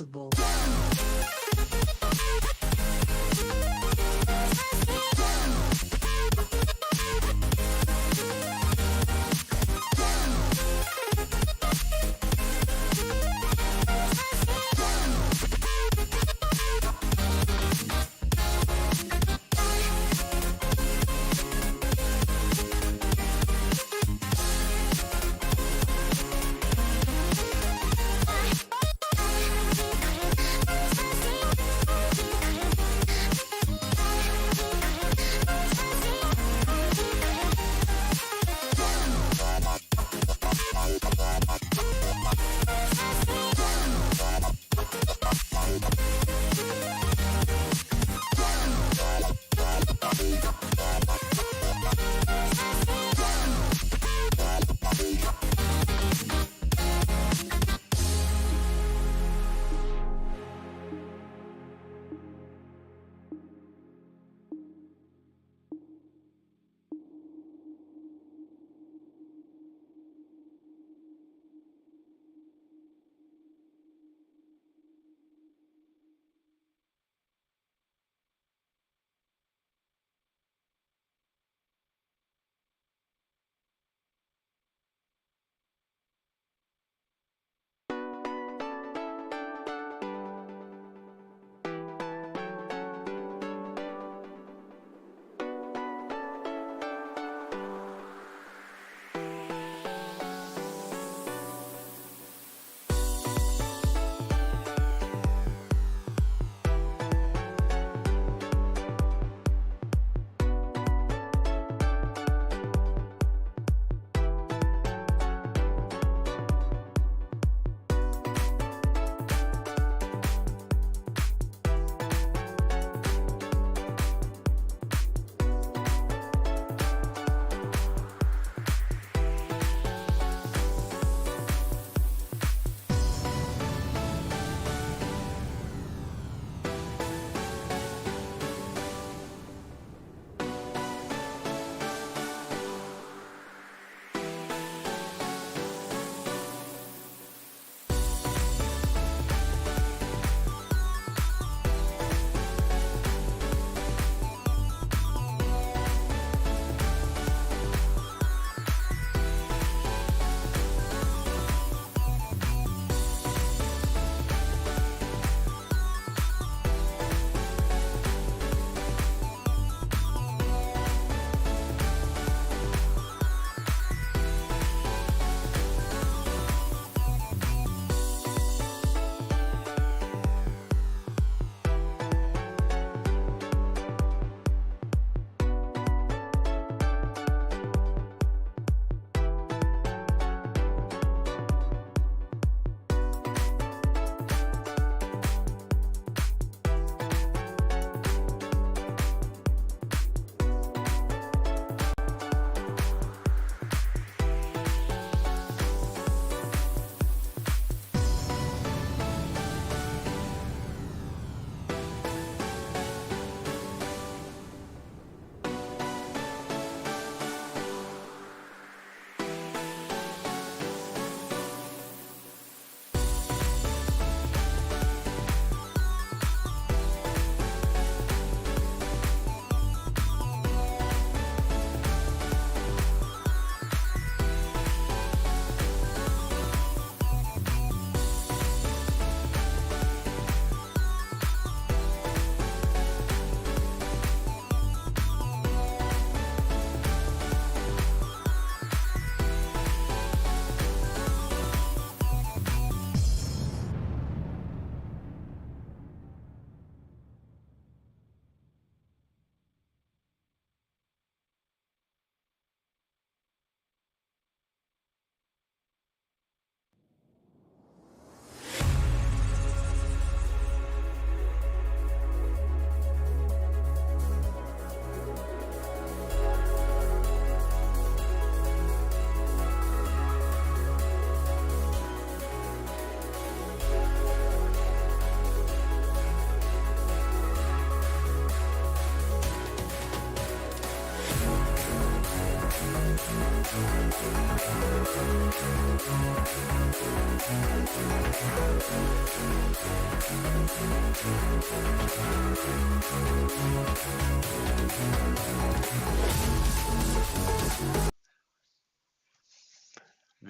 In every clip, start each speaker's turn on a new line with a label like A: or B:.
A: possible.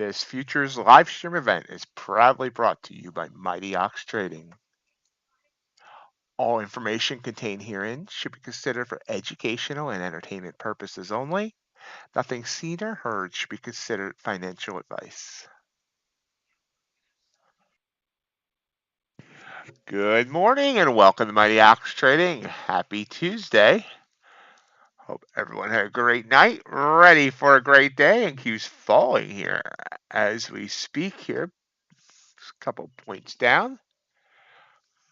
A: This futures live stream event is proudly brought to you by MightyOxTrading. All information contained herein should be considered for educational and entertainment purposes only. Nothing seen or heard should be considered financial advice. Good morning and welcome to MightyOxTrading. Happy Tuesday. Hope everyone had a great night, ready for a great day, and keeps falling here as we speak here. Just a couple points down.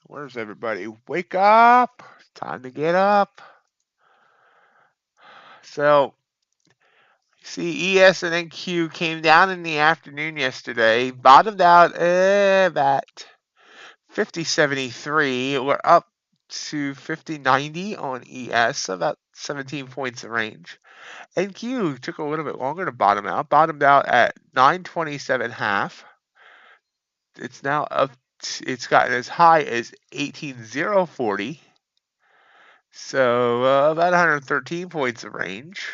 A: Where's everybody? Wake up! Time to get up. So, see, ES and NQ came down in the afternoon yesterday, bottomed out about 50.73. We're up to 50.90 on ES, about 17 points of range. NQ took a little bit longer to bottom out, bottomed out at 927.5. It's now up, it's gotten as high as 18.040. So about 113 points of range.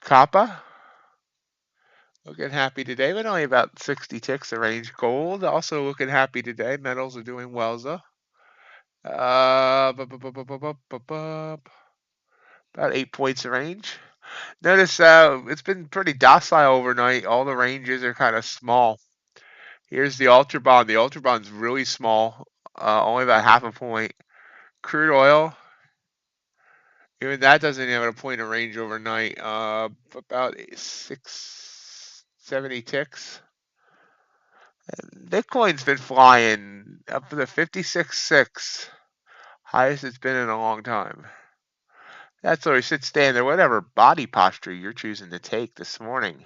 A: Kappa, looking happy today, but only about 60 ticks of range. Gold, also looking happy today. Metals are doing well, though. About 8 points of range. Notice it's been pretty docile overnight. All the ranges are kind of small. Here's the Ultra Bond. The Ultra Bond's really small, only about half a point. Crude oil, even that doesn't have a point of range overnight. About 670 ticks. And Bitcoin's been flying up to the 56.6, highest it's been in a long time. That's where we should stand there, whatever body posture you're choosing to take this morning.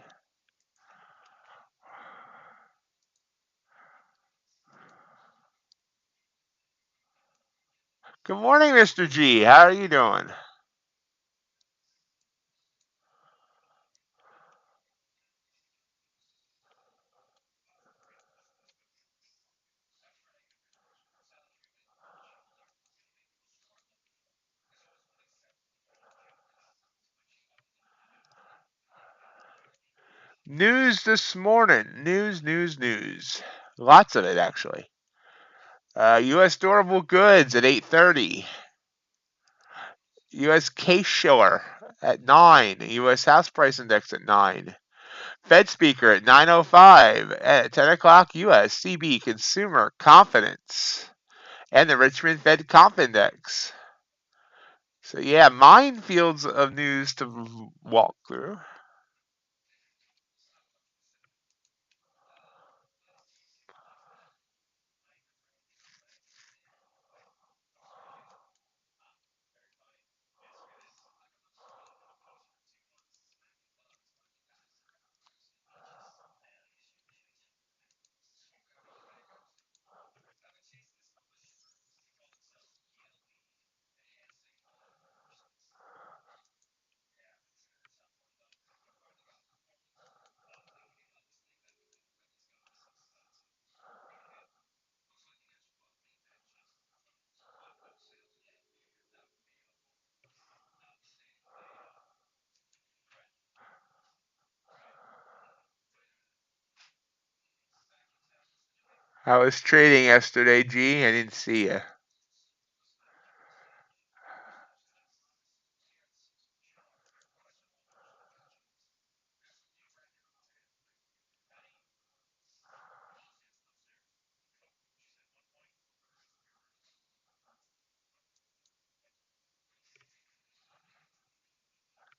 A: Good morning, Mr. G. How are you doing? News this morning. News. Lots of it, actually. U.S. durable goods at 8:30. U.S. case shiller at 9. U.S. house price index at 9. Fed speaker at 9:05. At 10 o'clock, U.S. CB consumer confidence and the Richmond Fed Comp Index. So yeah, minefields of news to walk through. I was trading yesterday, G. I didn't see you.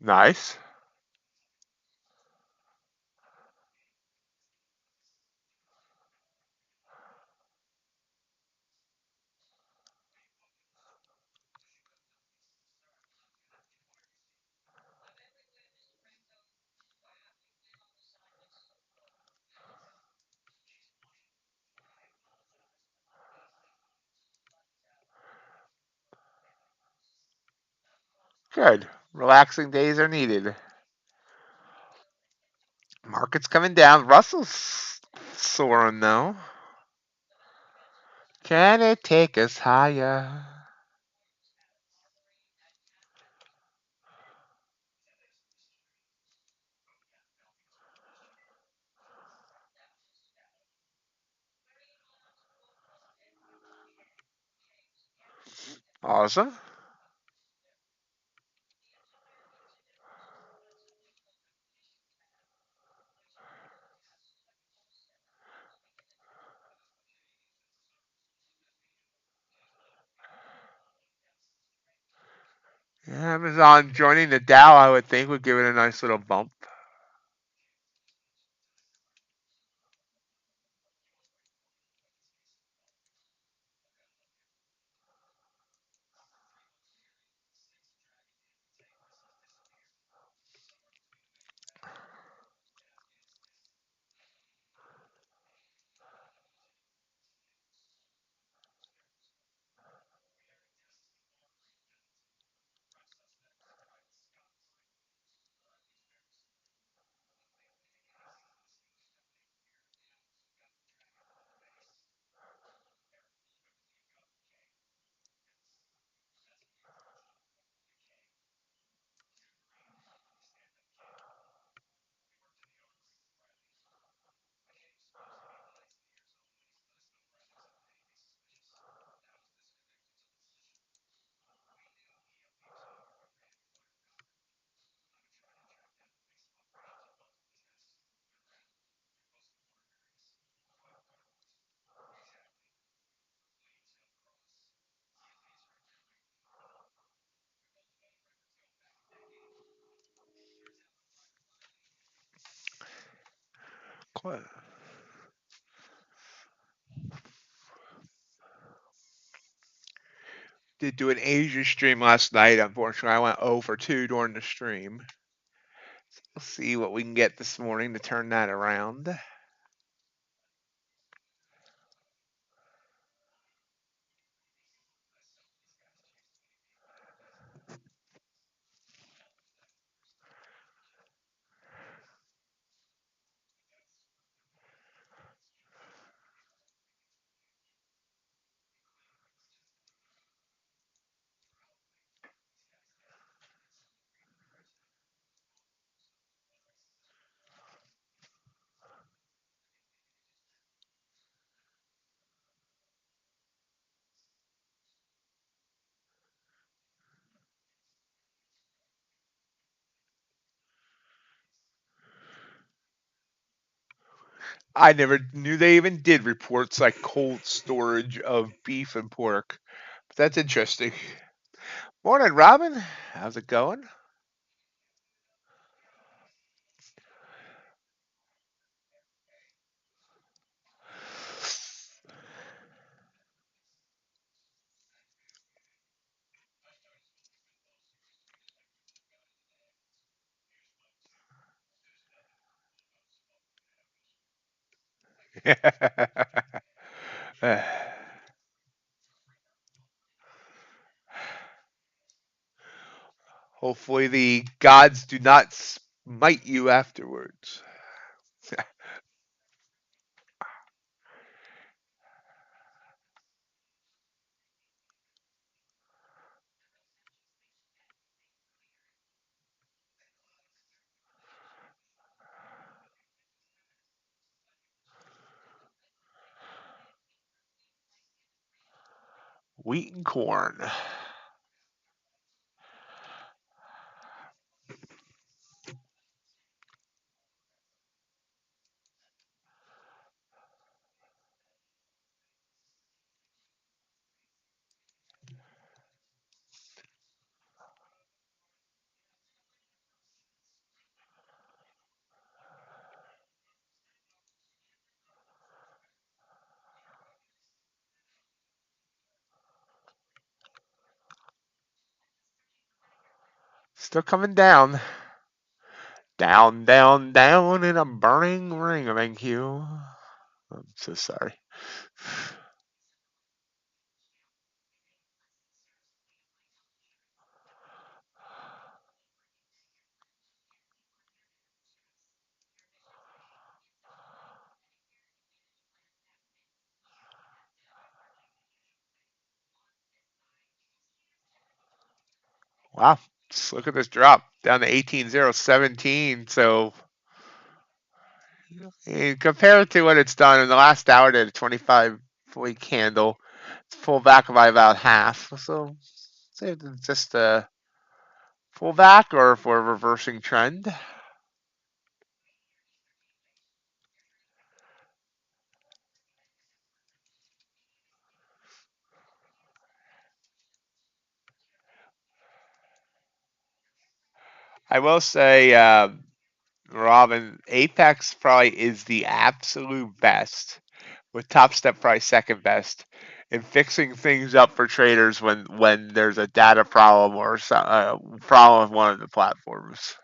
A: Nice. Good. Relaxing days are needed. Market's coming down. Russell's soaring though. Can it take us higher? Awesome. Yeah, Amazon joining the Dow, I would think, would give it a nice little bump. Did do an Asia stream last night. Unfortunately, I went 0 for 2 during the stream. We'll see what we can get this morning to turn that around. I never knew they even did reports like cold storage of beef and pork. But that's interesting. Morning, Robin. How's it going? Hopefully the gods do not smite you afterwards. Wheat and corn. Still coming down. Down, down, down in a burning ring of NQ. I'm so sorry. Wow. Just look at this drop down to 18,017. So compared to what it's done in the last hour, did a 25 point candle. It's pulled back by about half. So See if it's just a pullback or if we're reversing trend. I will say, Robin, Apex probably is the absolute best, with Topstep probably second best in fixing things up for traders when there's a data problem or a problem with one of the platforms.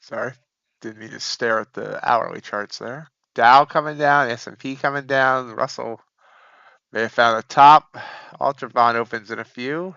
A: Sorry, didn't mean to stare at the hourly charts there. Dow coming down, S&P coming down, Russell may have found a top. Ultra bond opens in a few.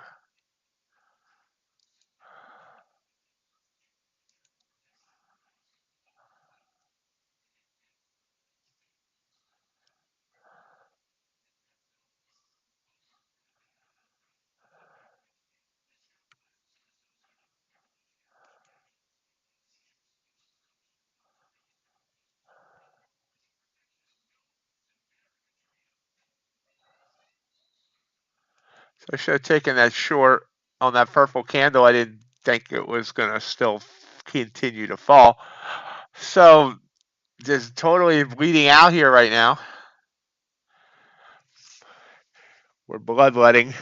A: So I should have taken that short on that purple candle. I didn't think it was going to still continue to fall. So just totally bleeding out here right now. We're bloodletting.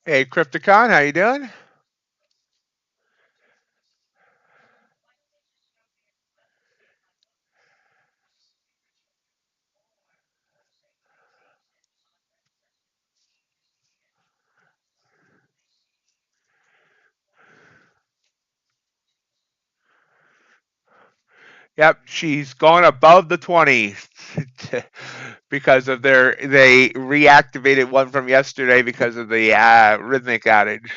A: Hey, Crypticon, how you doing? Yep, she's gone above the 20 because of they reactivated one from yesterday because of the rhythmic outage.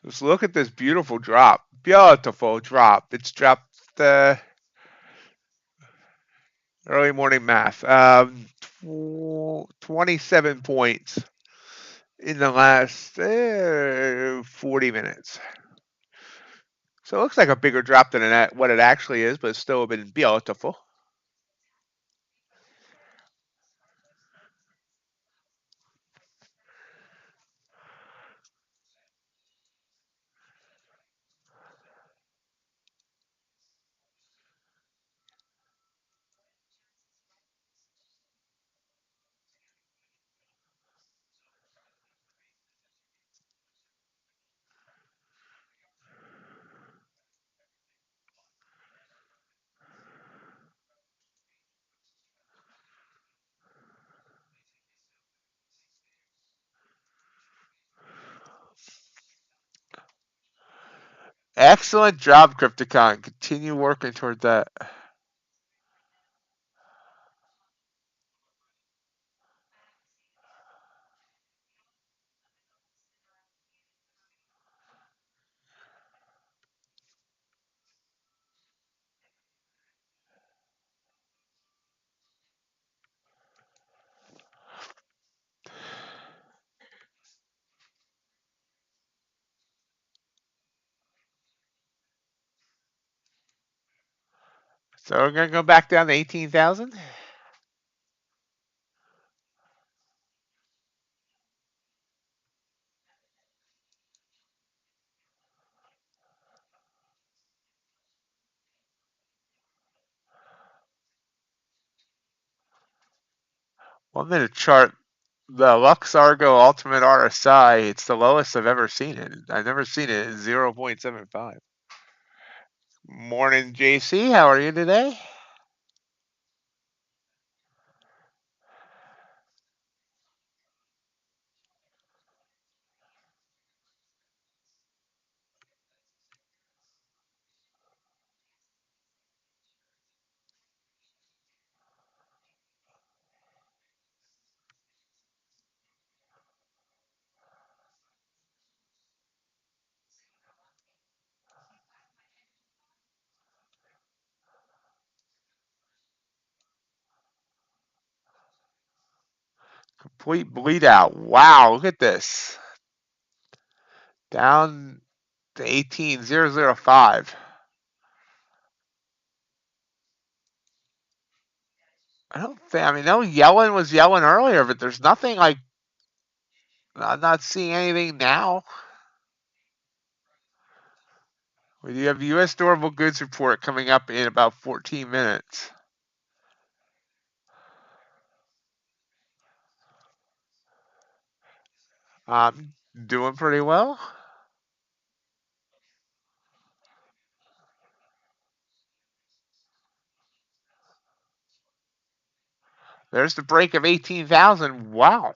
A: Just look at this beautiful drop. Beautiful drop. It's dropped early morning math. 27 points in the last 40 minutes. So it looks like a bigger drop than what it actually is, but it's still been beautiful. Excellent job, Crypticon. Continue working toward that. So we're going to go back down to 18,000. 1 minute chart. The Lux Argo Ultimate RSI, it's the lowest I've ever seen it. I've never seen it at 0.75. Morning, JC. How are you today? Complete bleed out. Wow, look at this. Down to 18,005. I don't think, I mean, no, Yellen was yelling earlier, but there's nothing like, I'm not seeing anything now. We do have U.S. durable goods report coming up in about 14 minutes. Doing pretty well. There's the break of 18,000. Wow.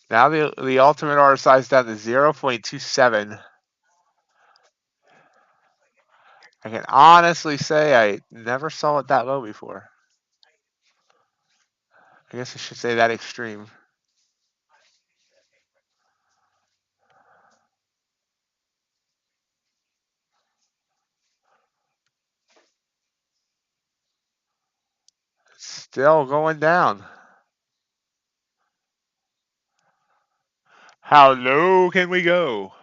A: Now the ultimate RSI is down to 0.27. I can honestly say I never saw it that low before. I guess I should say that extreme. Still going down. How low can we go?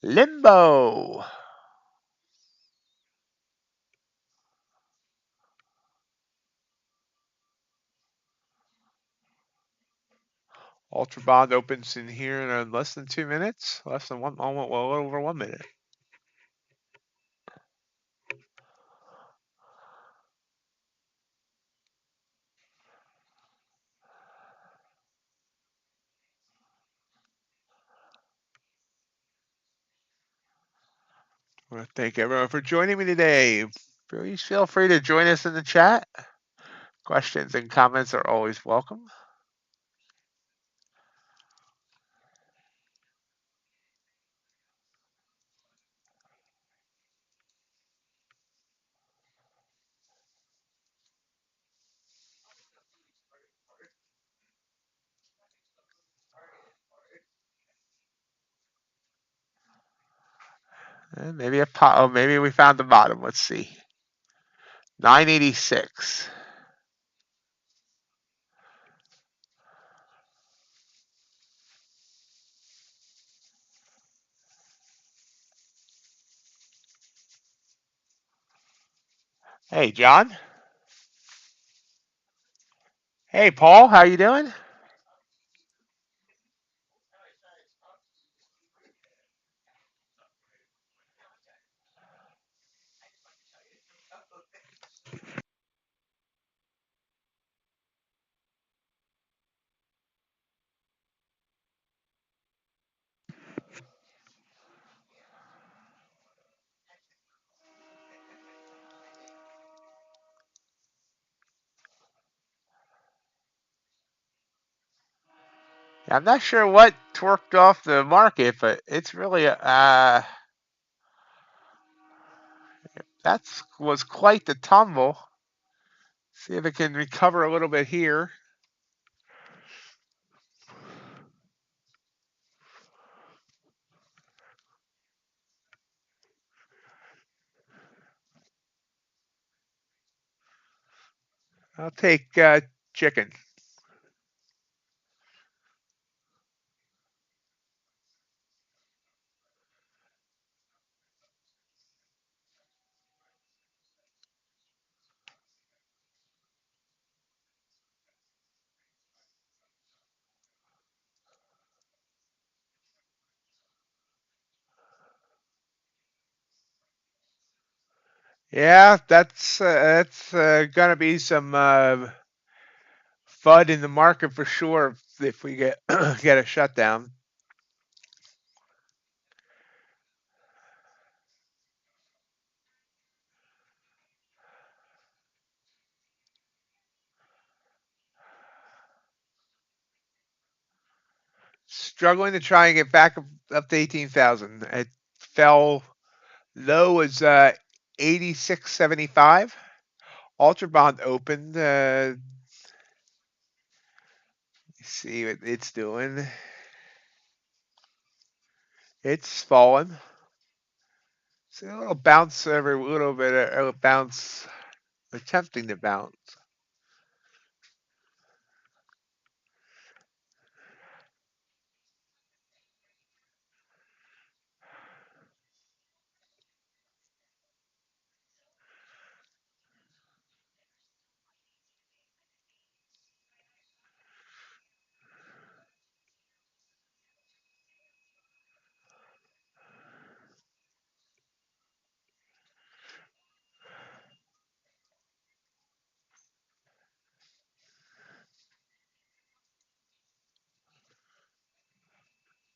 A: Limbo. Ultra bond opens in here in less than 2 minutes. Less than one, well, a little over 1 minute. I want to thank everyone for joining me today. Please feel free to join us in the chat. Questions and comments are always welcome. And maybe maybe we found the bottom. Let's see. 986. Hey, John. Hey, Paul. How you doing? I'm not sure what torqued off the market, but it's really that was quite the tumble. See if it can recover a little bit here. I'll take chicken. Yeah, that's gonna be some FUD in the market for sure if we get get a shutdown. Struggling to try and get back up to 18,000. It fell low was 86.75. Ultra bond opened. See what it's doing. It's fallen. See a little bounce every little bit. A bounce, attempting to bounce.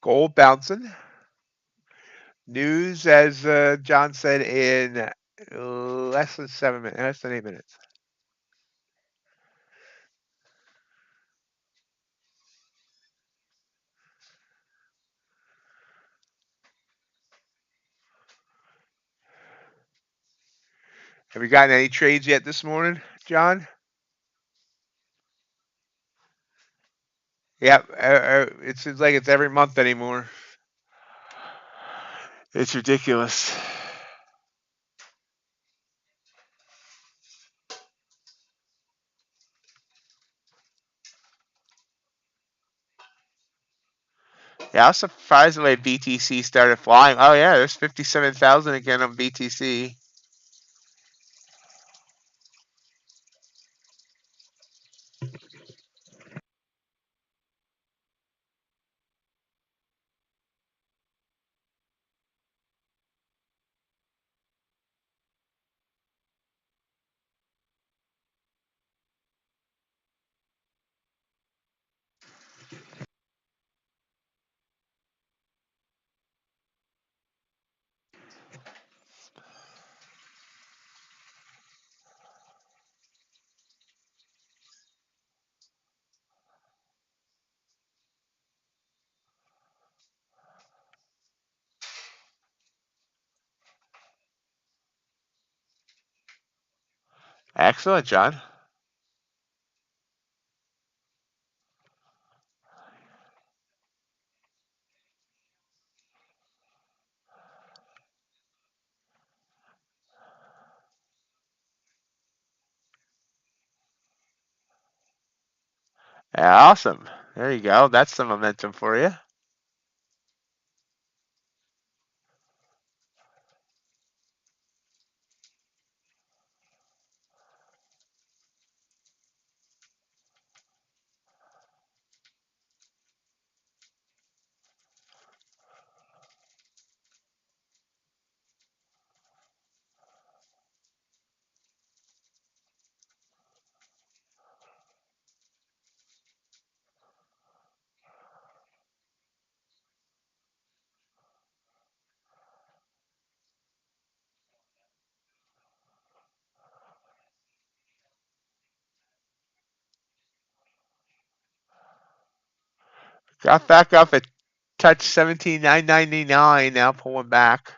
A: Gold bouncing. News, as John said, in less than 7 minutes, less than 8 minutes. Have you gotten any trades yet this morning, John? Yeah, it seems like it's every month anymore. It's ridiculous. Yeah, I was surprised the way BTC started flying. Oh yeah, there's 57,000 again on BTC. Excellent, John. Yeah, awesome. There you go. That's the momentum for you. Got back up at touch 17,999. Now pulling back.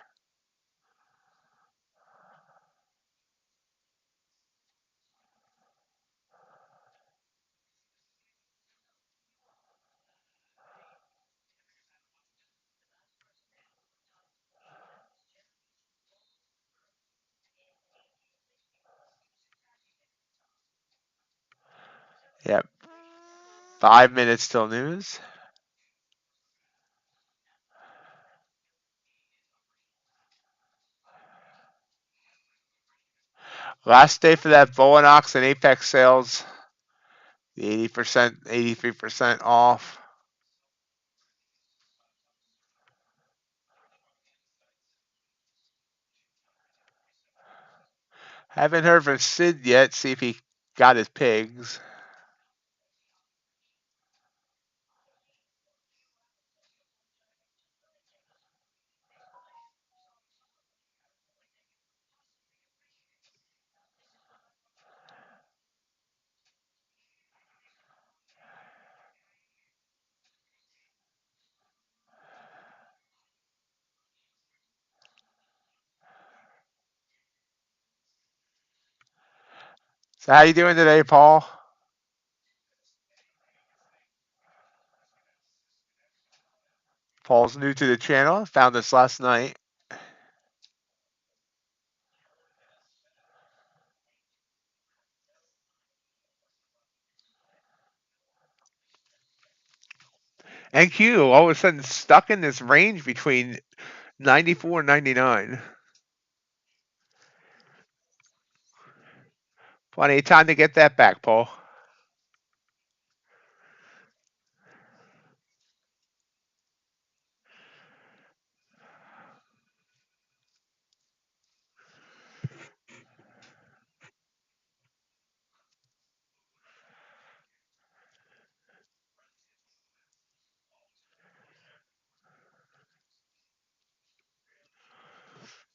A: Yep. 5 minutes till news. Last day for that Bulenox and Apex sales. The 80%, 83% off. Haven't heard from Sid yet. See if he got his pigs. So how you doing today, Paul? Paul's new to the channel. Found us last night. And Q all of a sudden stuck in this range between 94 and 99. Plenty of time to get that back, Paul.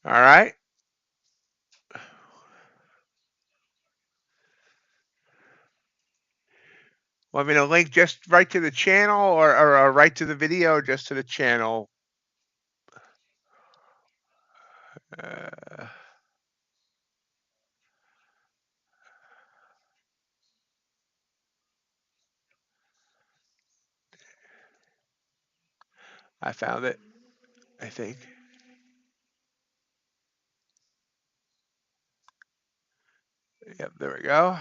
A: All right. Want me to link just right to the channel or right to the video or just to the channel? Uh, I found it, I think. Yep, there we go.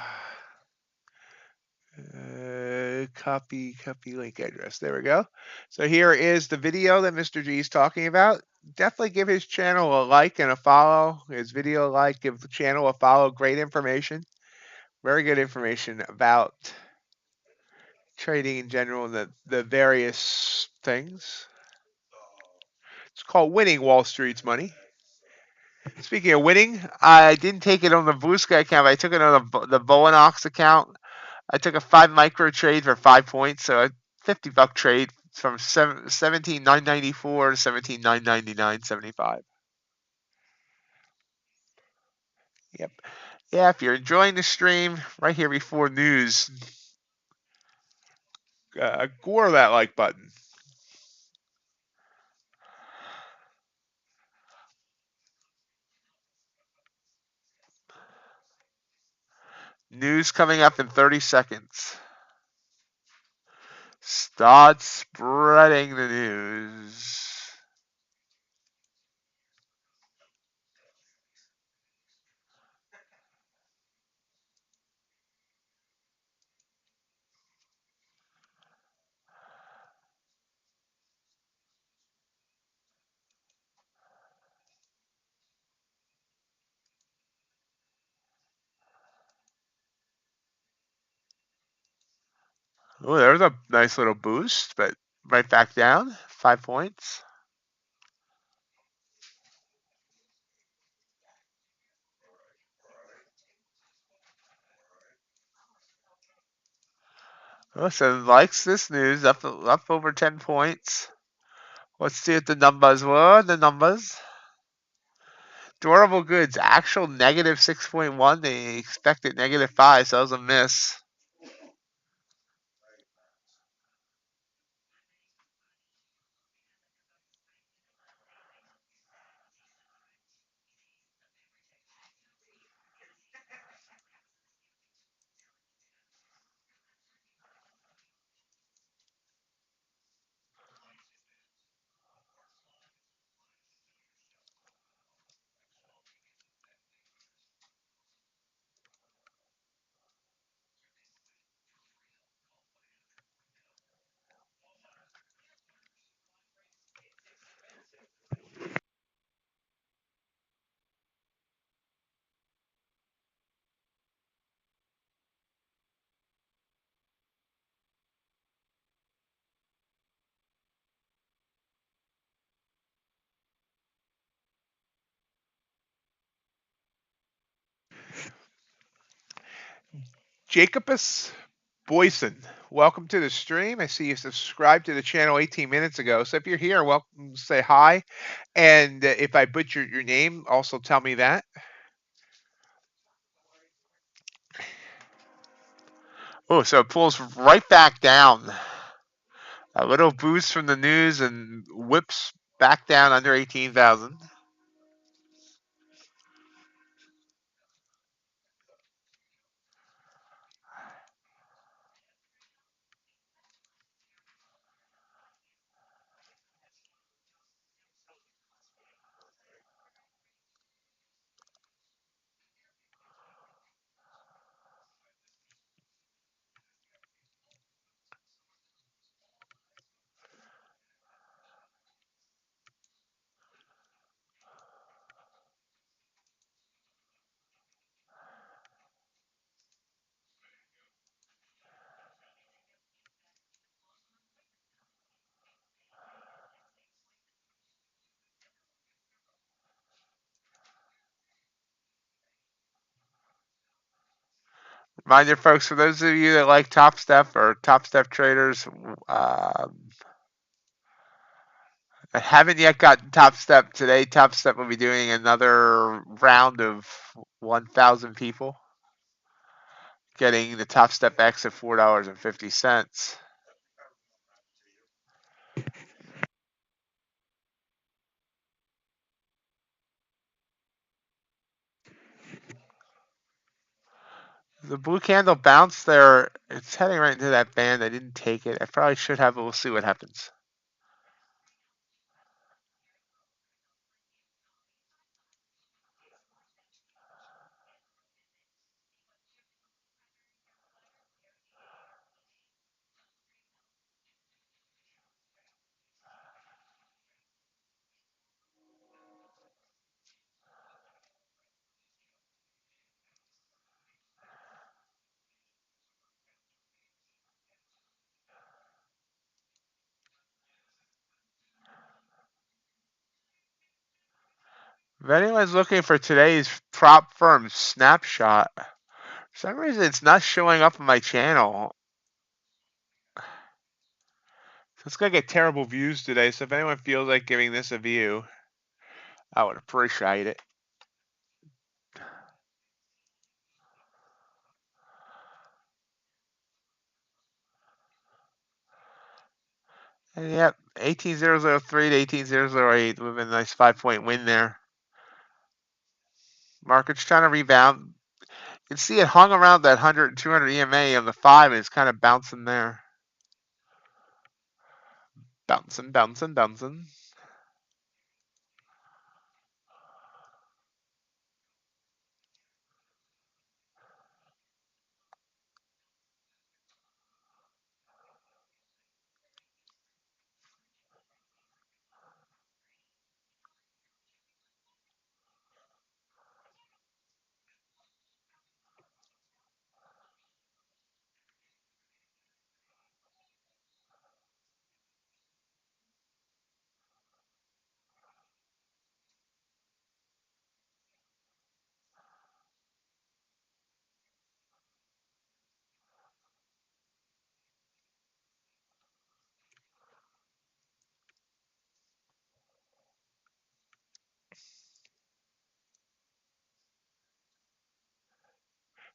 A: Copy link address. There we go. So here is the video that Mr. G is talking about. Definitely give his channel a like and a follow. His video a like, give the channel a follow. Great information. Very good information about trading in general and the various things. It's called Winning Wall Street's Money. Speaking of winning, I didn't take it on the Bluesky account. I took it on the Bulenox account. I took a 5 micro trade for 5 points, so a $50 trade from 17,994 to 17,999.75. Yep. Yeah, if you're enjoying the stream, right here before news, gore that like button. News coming up in 30 seconds. Start spreading the news. Oh, there's a nice little boost, but right back down, 5 points. Listen, likes this news, up over 10 points. Let's see what the numbers were. The numbers. Durable goods, actual negative 6.1. They expected negative 5, so that was a miss. Jacobus Boyson, welcome to the stream. I see you subscribed to the channel 18 minutes ago. So if you're here, welcome. Say hi. And if I butchered your name, also tell me that. Oh, so it pulls right back down. A little boost from the news and whips back down under 18,000. Reminder, folks, for those of you that like Topstep or Topstep traders, I haven't yet gotten Topstep today. Topstep will be doing another round of 1,000 people getting the Topstep X at $4.50. The blue candle bounced there. It's heading right into that band. I didn't take it. I probably should have, but we'll see what happens. If anyone's looking for today's prop firm snapshot, for some reason it's not showing up on my channel. So it's going to get terrible views today. So if anyone feels like giving this a view, I would appreciate it. And yep, 18,003 to 18,008 would have been a nice 5-point win there. Market's trying to rebound. You can see it hung around that 100 and 200 EMA on the 5 and it's kind of bouncing there. Bouncing, bouncing, bouncing.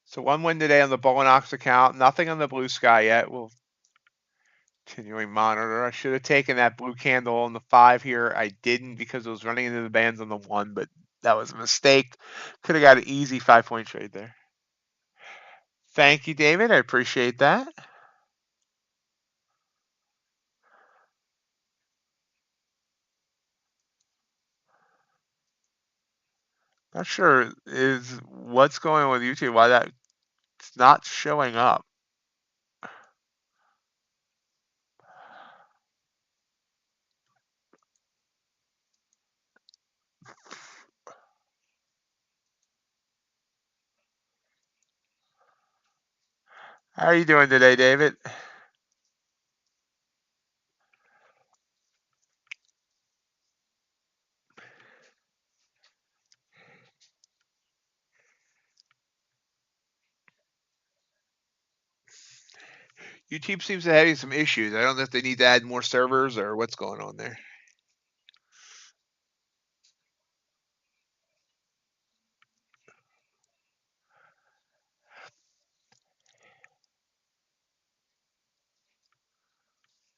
A: So one win today on the Bulenox account. Nothing on the blue sky yet. We'll continuing monitor. I should have taken that blue candle on the 5 here. I didn't because it was running into the bands on the 1, but that was a mistake. Could have got an easy 5-point trade there. Thank you, David. I appreciate that. Not sure is what's going on with YouTube, why that's not showing up. How are you doing today, David? YouTube seems to be having some issues. I don't know if they need to add more servers or what's going on there.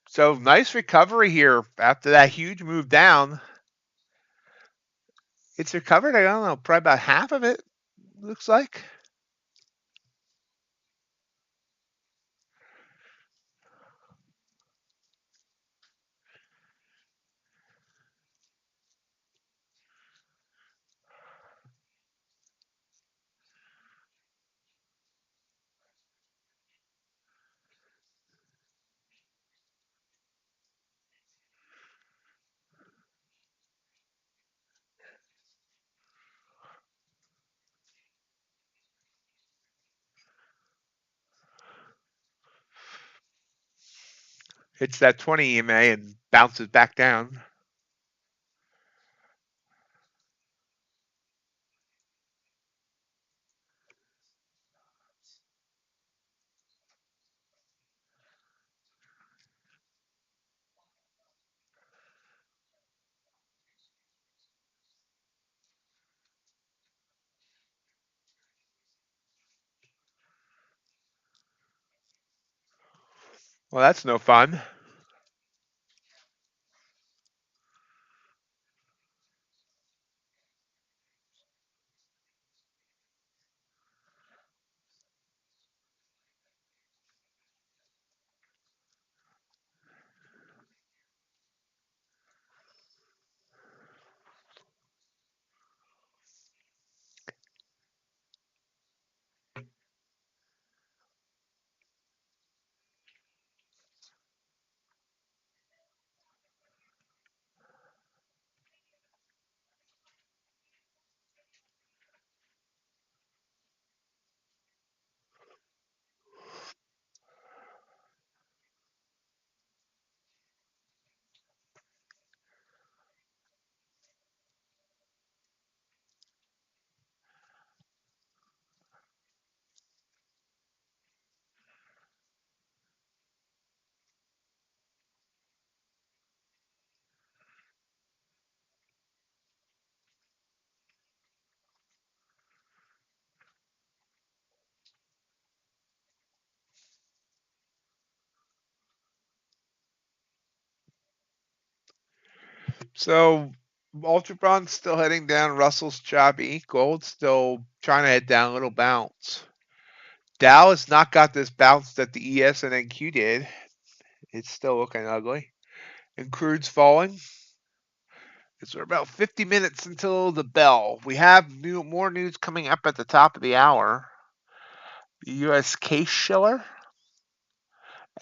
A: So nice recovery here after that huge move down. It's recovered, I don't know, probably about half of it, looks like. Hits that 20 EMA and bounces back down. Well, that's no fun. So Ultra Bronze still heading down. Russell's choppy. Gold still trying to head down a little bounce. Dow has not got this bounce that the ES and NQ did. It's still looking ugly. And crude's falling. It's about 50 minutes until the bell. We have more news coming up at the top of the hour. The U.S. case shiller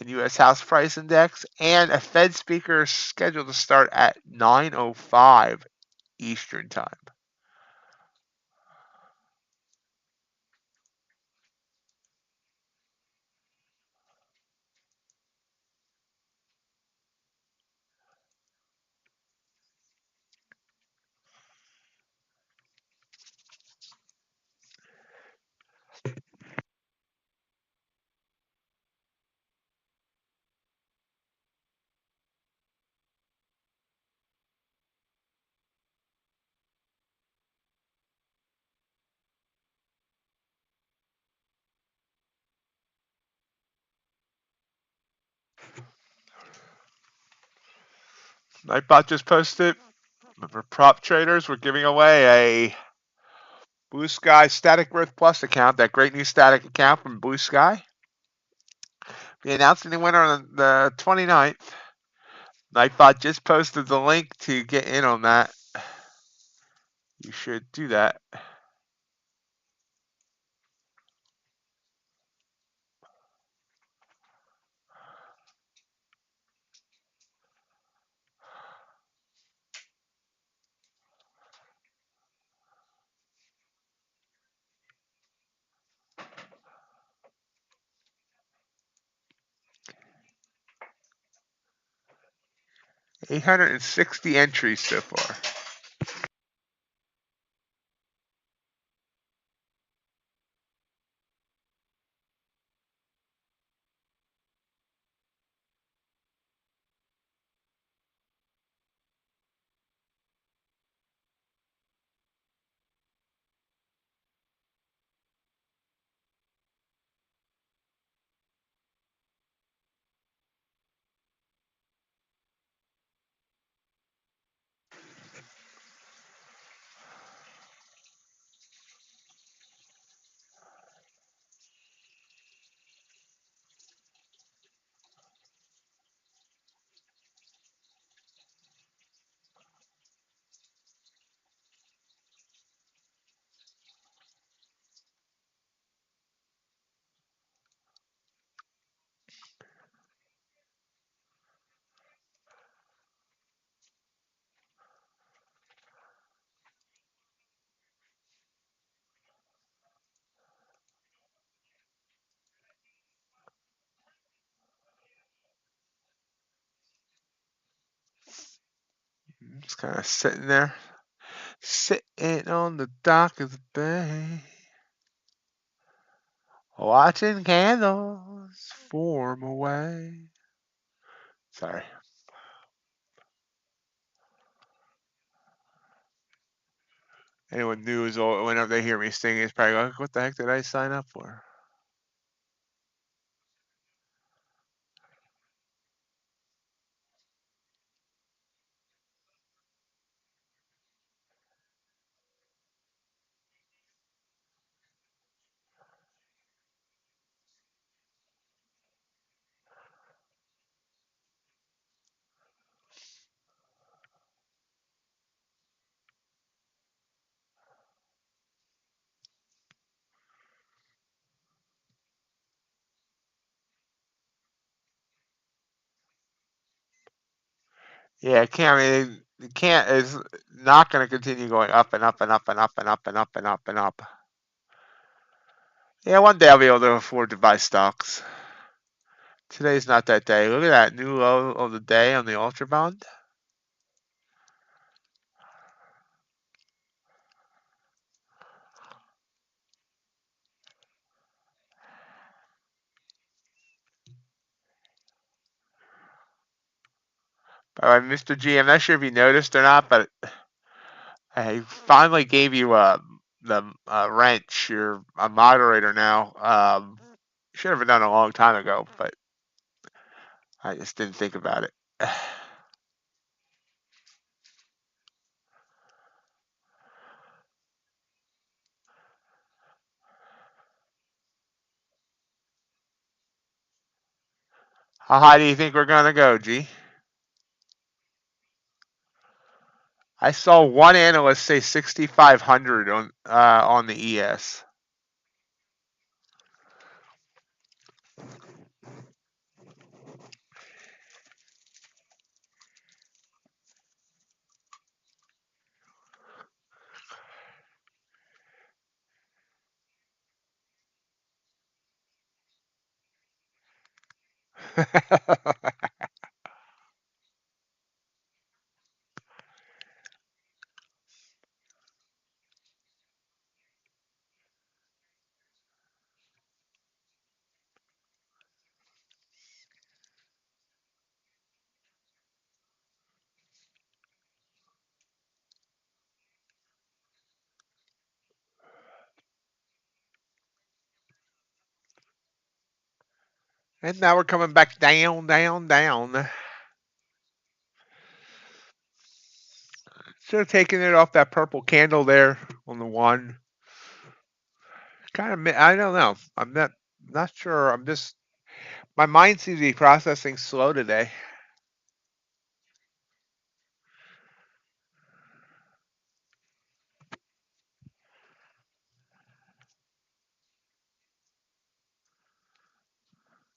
A: and U.S. house price index, and a Fed speaker scheduled to start at 9:05 Eastern time. Nightbot just posted. For prop traders, we're giving away a Blue Sky Static Growth Plus account, that great new static account from Blue Sky. We announced the winner on the 29th. Nightbot just posted the link to get in on that. You should do that. $860 entries so far. Just kind of sitting there. Sitting on the dock of the bay. Watching candles form away. Sorry. Anyone new is whenever they hear me singing, it's probably like, what the heck did I sign up for? Yeah, it can't. I mean, it can't. It's not going to continue going up and up and up and up and up and up and up and up. Yeah, one day I'll be able to afford to buy stocks. Today's not that day. Look at that new low of the day on the Ultra Bond. By the way, Mr. G, I'm not sure if you noticed or not, but I finally gave you the wrench. You're a moderator now. Should have been done a long time ago, but I just didn't think about it. How high do you think we're gonna go, G? I saw one analyst say 6,500 on the ES. And now we're coming back down, down, down. Should have taken it off that purple candle there on the one. Kind of, I don't know. I'm not sure. I'm just, my mind seems to be processing slow today.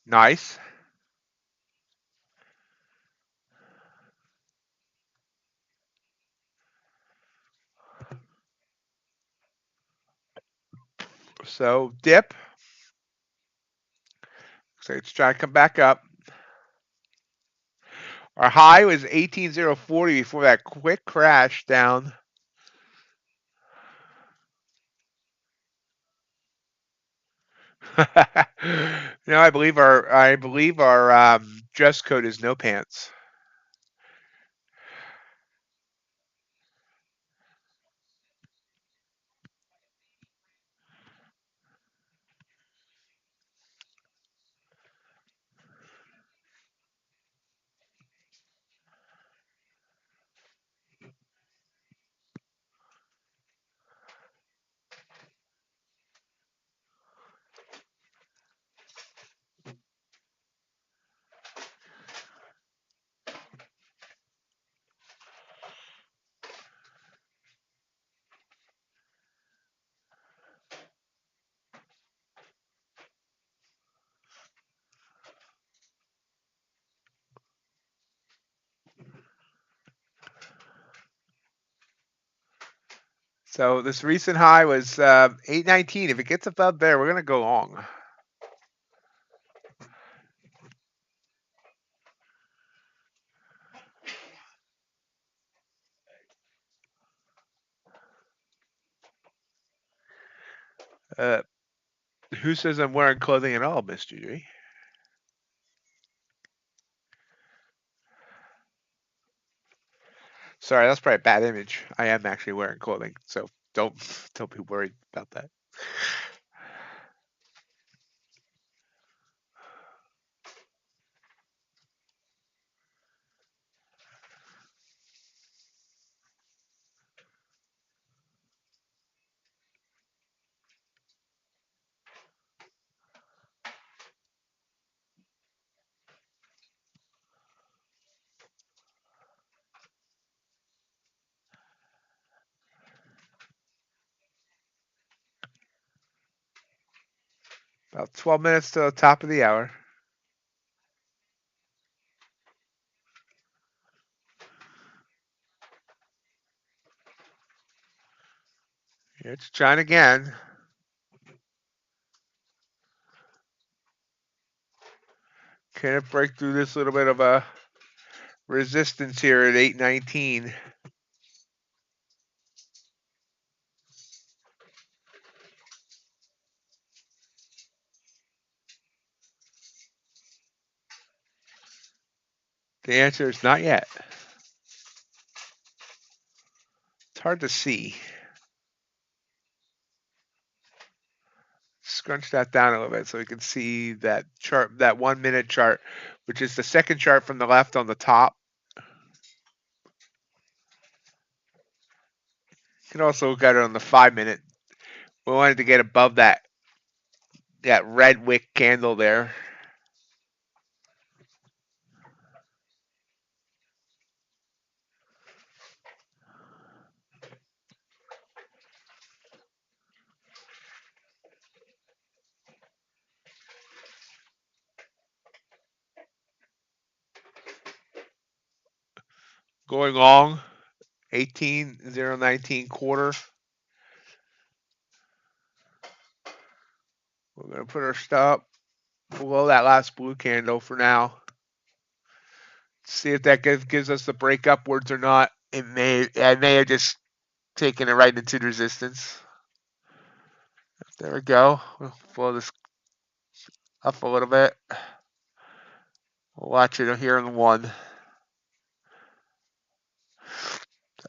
A: Nice. So dip. So it's trying to come back up. Our high was 18,040 before that quick crash down. I believe our dress code is no pants. So this recent high was 819. If it gets above there, we're gonna go long. Uh, who says I'm wearing clothing at all, Mr. G? Sorry, that's probably a bad image. I am actually wearing clothing, so don't be worried about that. About 12 minutes to the top of the hour. It's John again. Can it break through this little bit of a resistance here at 819? The answer is not yet. It's hard to see. Scrunch that down a little bit so we can see that chart, that 1 minute chart, which is the second chart from the left on the top. You can also look at it on the 5 minute. We wanted to get above that red wick candle there. Going long, 18,019 quarter. We're going to put our stop below that last blue candle for now. See if that gives us the break upwards or not. I may have just taken it right into the resistance. There we go. We'll blow this up a little bit. We'll watch it here in one.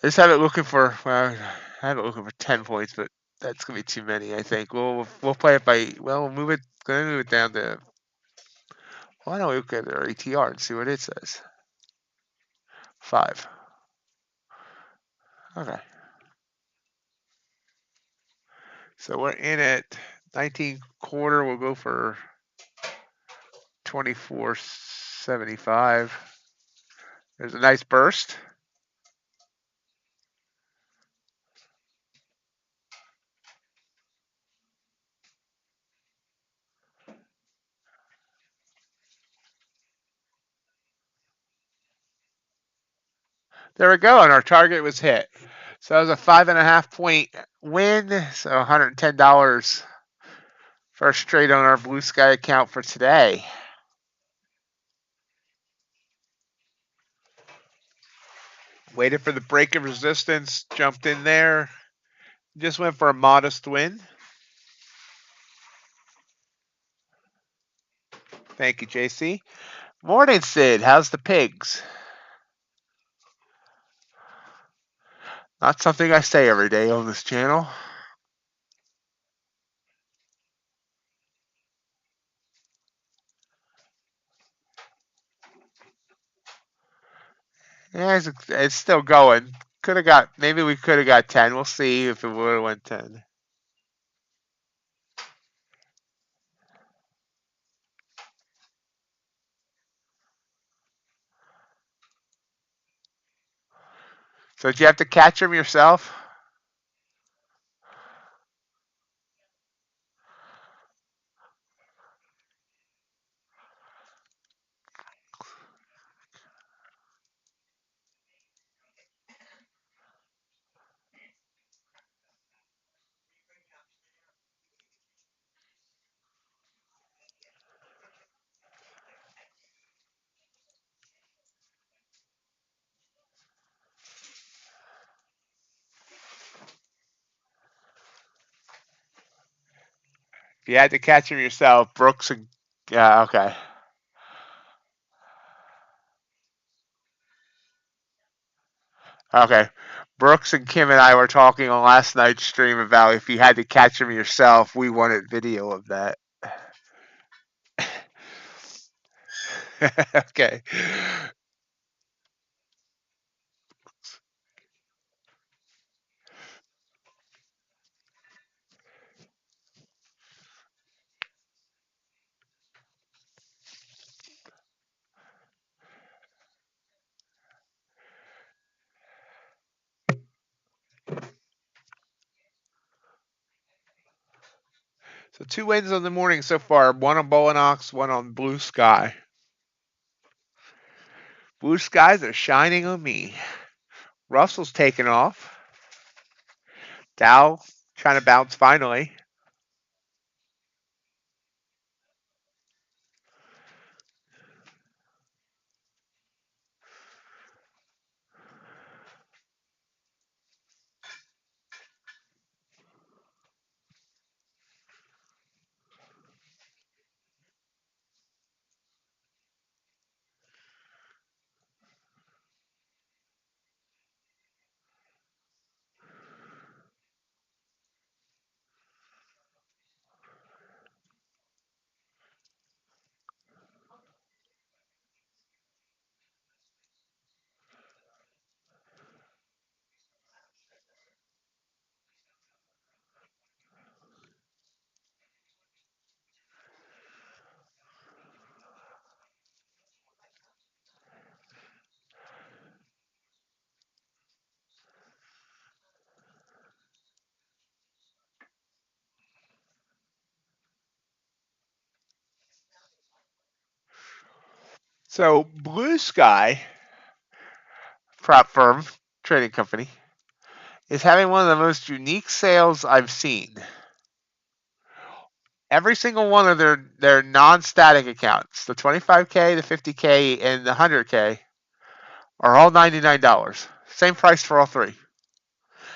A: I just have it looking for. Well, I have it looking for 10 points, but that's gonna be too many. I think we'll play it by. Well, we'll move it. Gonna move it down to. Why don't we look at our ATR and see what it says? 5. Okay. So we're in at 19 quarter. We'll go for 24.75. There's a nice burst. There we go, and our target was hit. So that was a 5.5 point win. So $110 first trade on our Blue Sky account for today. Waited for the break of resistance, jumped in there, just went for a modest win. Thank you, JC. Morning, Sid. How's the pigs? Not something I say every day on this channel. Yeah, it's still going. Maybe we could have got 10. We'll see if it would have went 10. So did you have to catch them yourself? If you had to catch him yourself, Brooks and yeah, okay. Okay. Brooks and Kim and I were talking on last night's stream about if you had to catch him yourself, we wanted video of that. Okay. So 2 wins on the morning so far. One on Bulenox, one on Blue Sky. Blue skies are shining on me. Russell's taking off. Dow trying to bounce finally. So Blue Sky prop firm trading company is having one of the most unique sales I've seen. Every single one of their non-static accounts, the 25K, the 50K, and the 100K, are all $99. Same price for all three.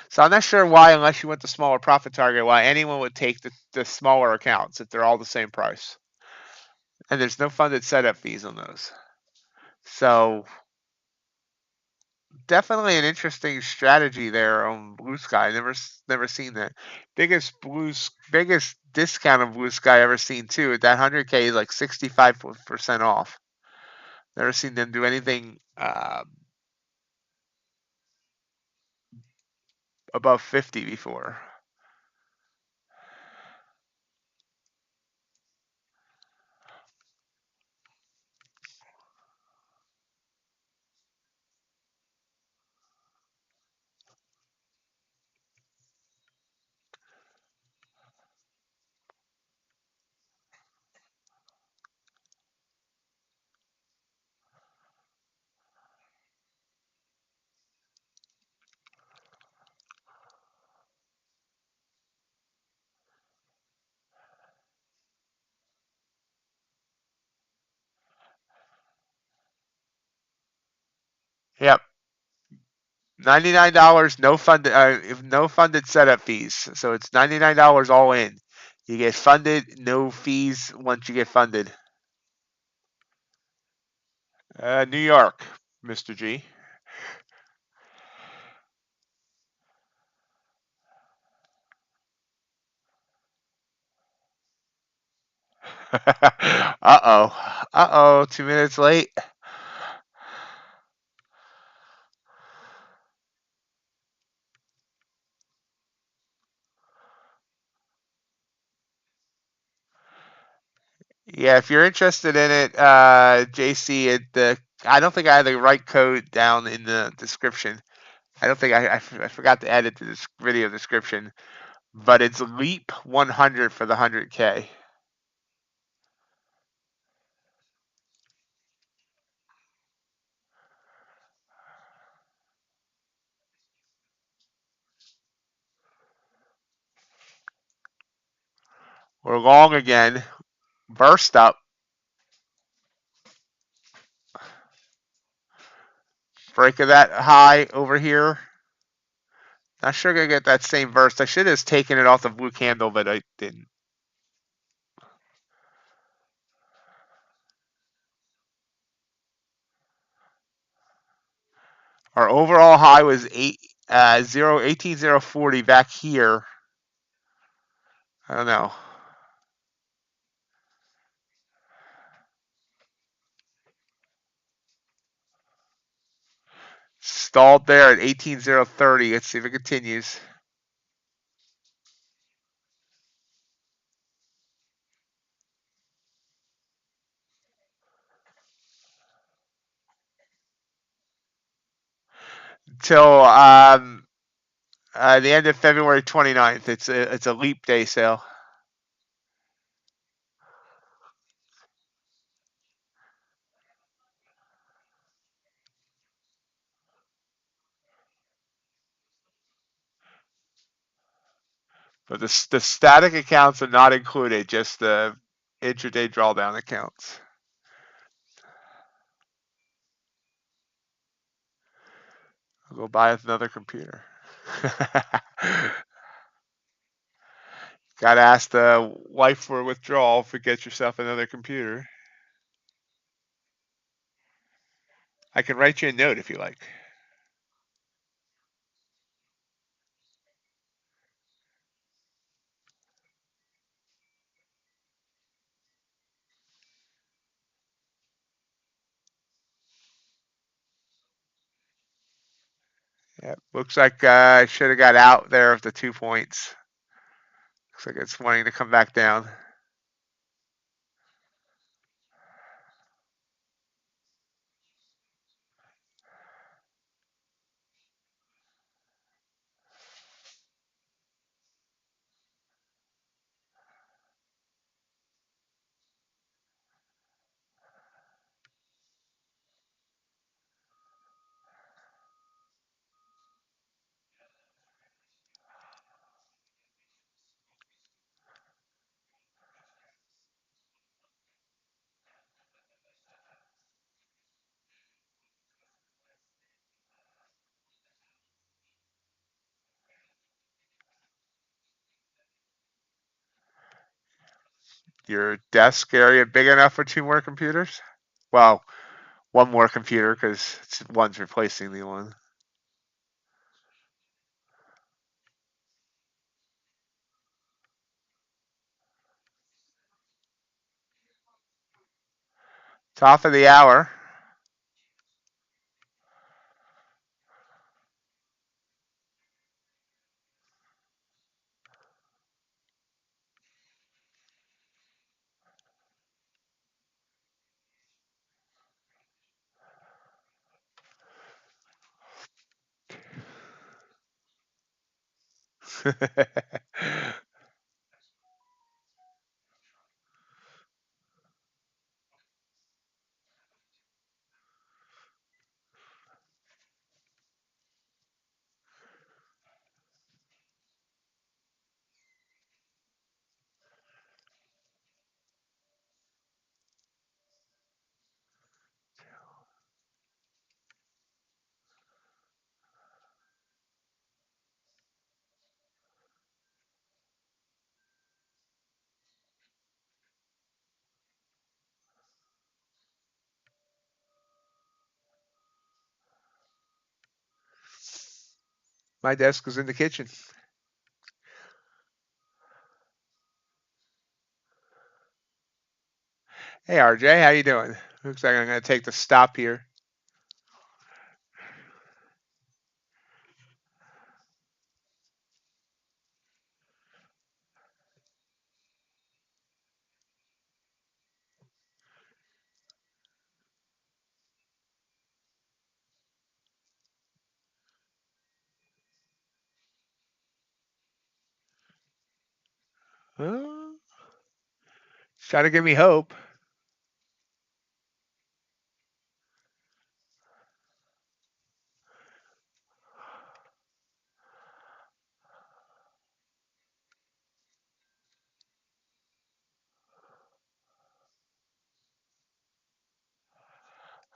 A: So I'm not sure why, unless you went to smaller profit target, why anyone would take the smaller accounts if they're all the same price. And there's no funded setup fees on those. So definitely an interesting strategy there on Blue Sky. Never seen that. Biggest discount of Blue Sky ever seen too. That 100K is like 65% off. Never seen them do anything above 50 before. Yep. $99, no funded setup fees. So it's $99 all in. You get funded, no fees once you get funded. New York, Mr. G. Uh-oh. Uh-oh, 2 minutes late. Yeah, if you're interested in it, JC, I don't think I had the right code down in the description. I don't think I forgot to add it to this video description, but it's Leap 100 for the 100K. We're long again. Burst up. Break of that high over here. Not sure gonna get that same burst. I should have taken it off the blue candle, but I didn't. Our overall high was 18,040 back here. I don't know. Stalled there at 18,030. Let's see if it continues. Till the end of February 29th. It's a leap day sale. But the static accounts are not included, just the intraday drawdown accounts. I'll go buy another computer. Gotta ask the wife for a withdrawal if you get yourself another computer. I can write you a note if you like. Yeah, looks like I should have got out there of the 2 points. Looks like it's wanting to come back down. Your desk area big enough for 2 more computers? Well, 1 more computer because one's replacing the one. Top of the hour. My desk is in the kitchen. Hey RJ, how you doing? Looks like I'm gonna take the stop here. Well, try to give me hope.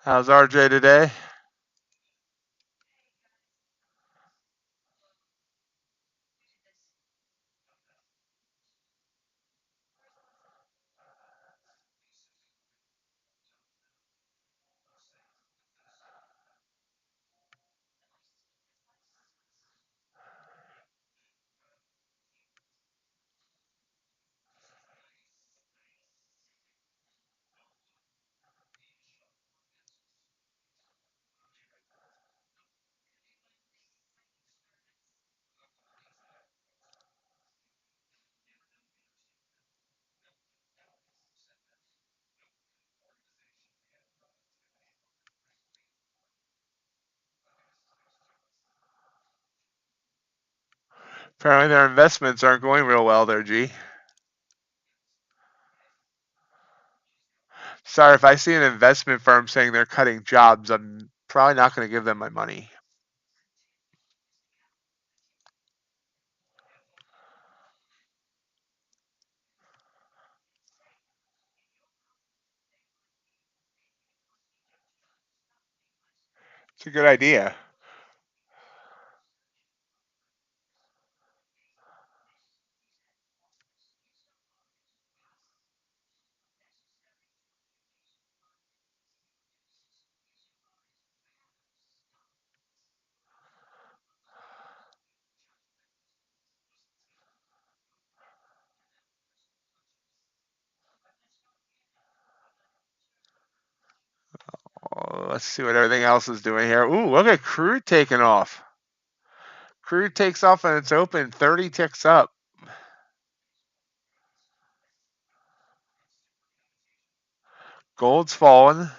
A: How's RJ today? Apparently their investments aren't going real well there, G. Sorry, if I see an investment firm saying they're cutting jobs, I'm probably not going to give them my money. It's a good idea. Oh, let's see what everything else is doing here. Ooh, look at crude taking off. Crude takes off and it's open 30 ticks up. Gold's fallen.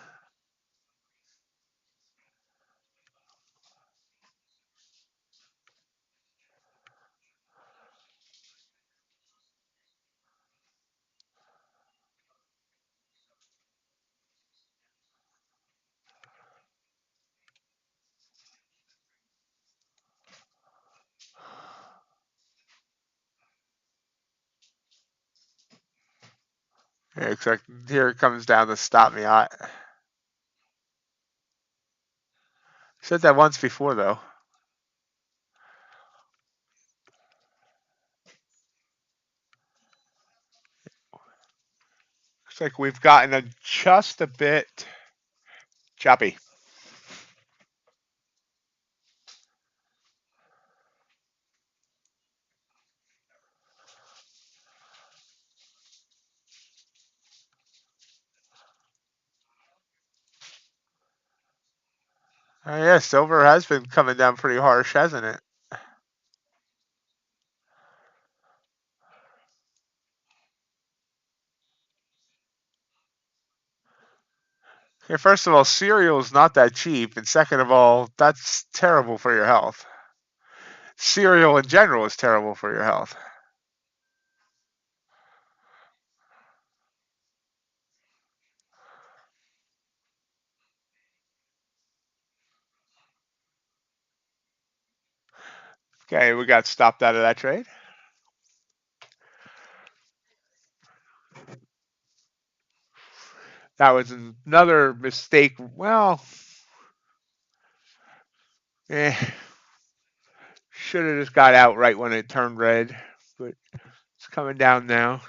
A: Yeah, except here it comes down to stop me. I said that once before, though. Looks like we've gotten just a bit choppy. Yeah, silver has been coming down pretty harsh, hasn't it? Okay, first of all, cereal is not that cheap, and second of all, that's terrible for your health. Cereal in general is terrible for your health. Okay, we got stopped out of that trade. That was another mistake. Well, should have just got out right when it turned red, but it's coming down now.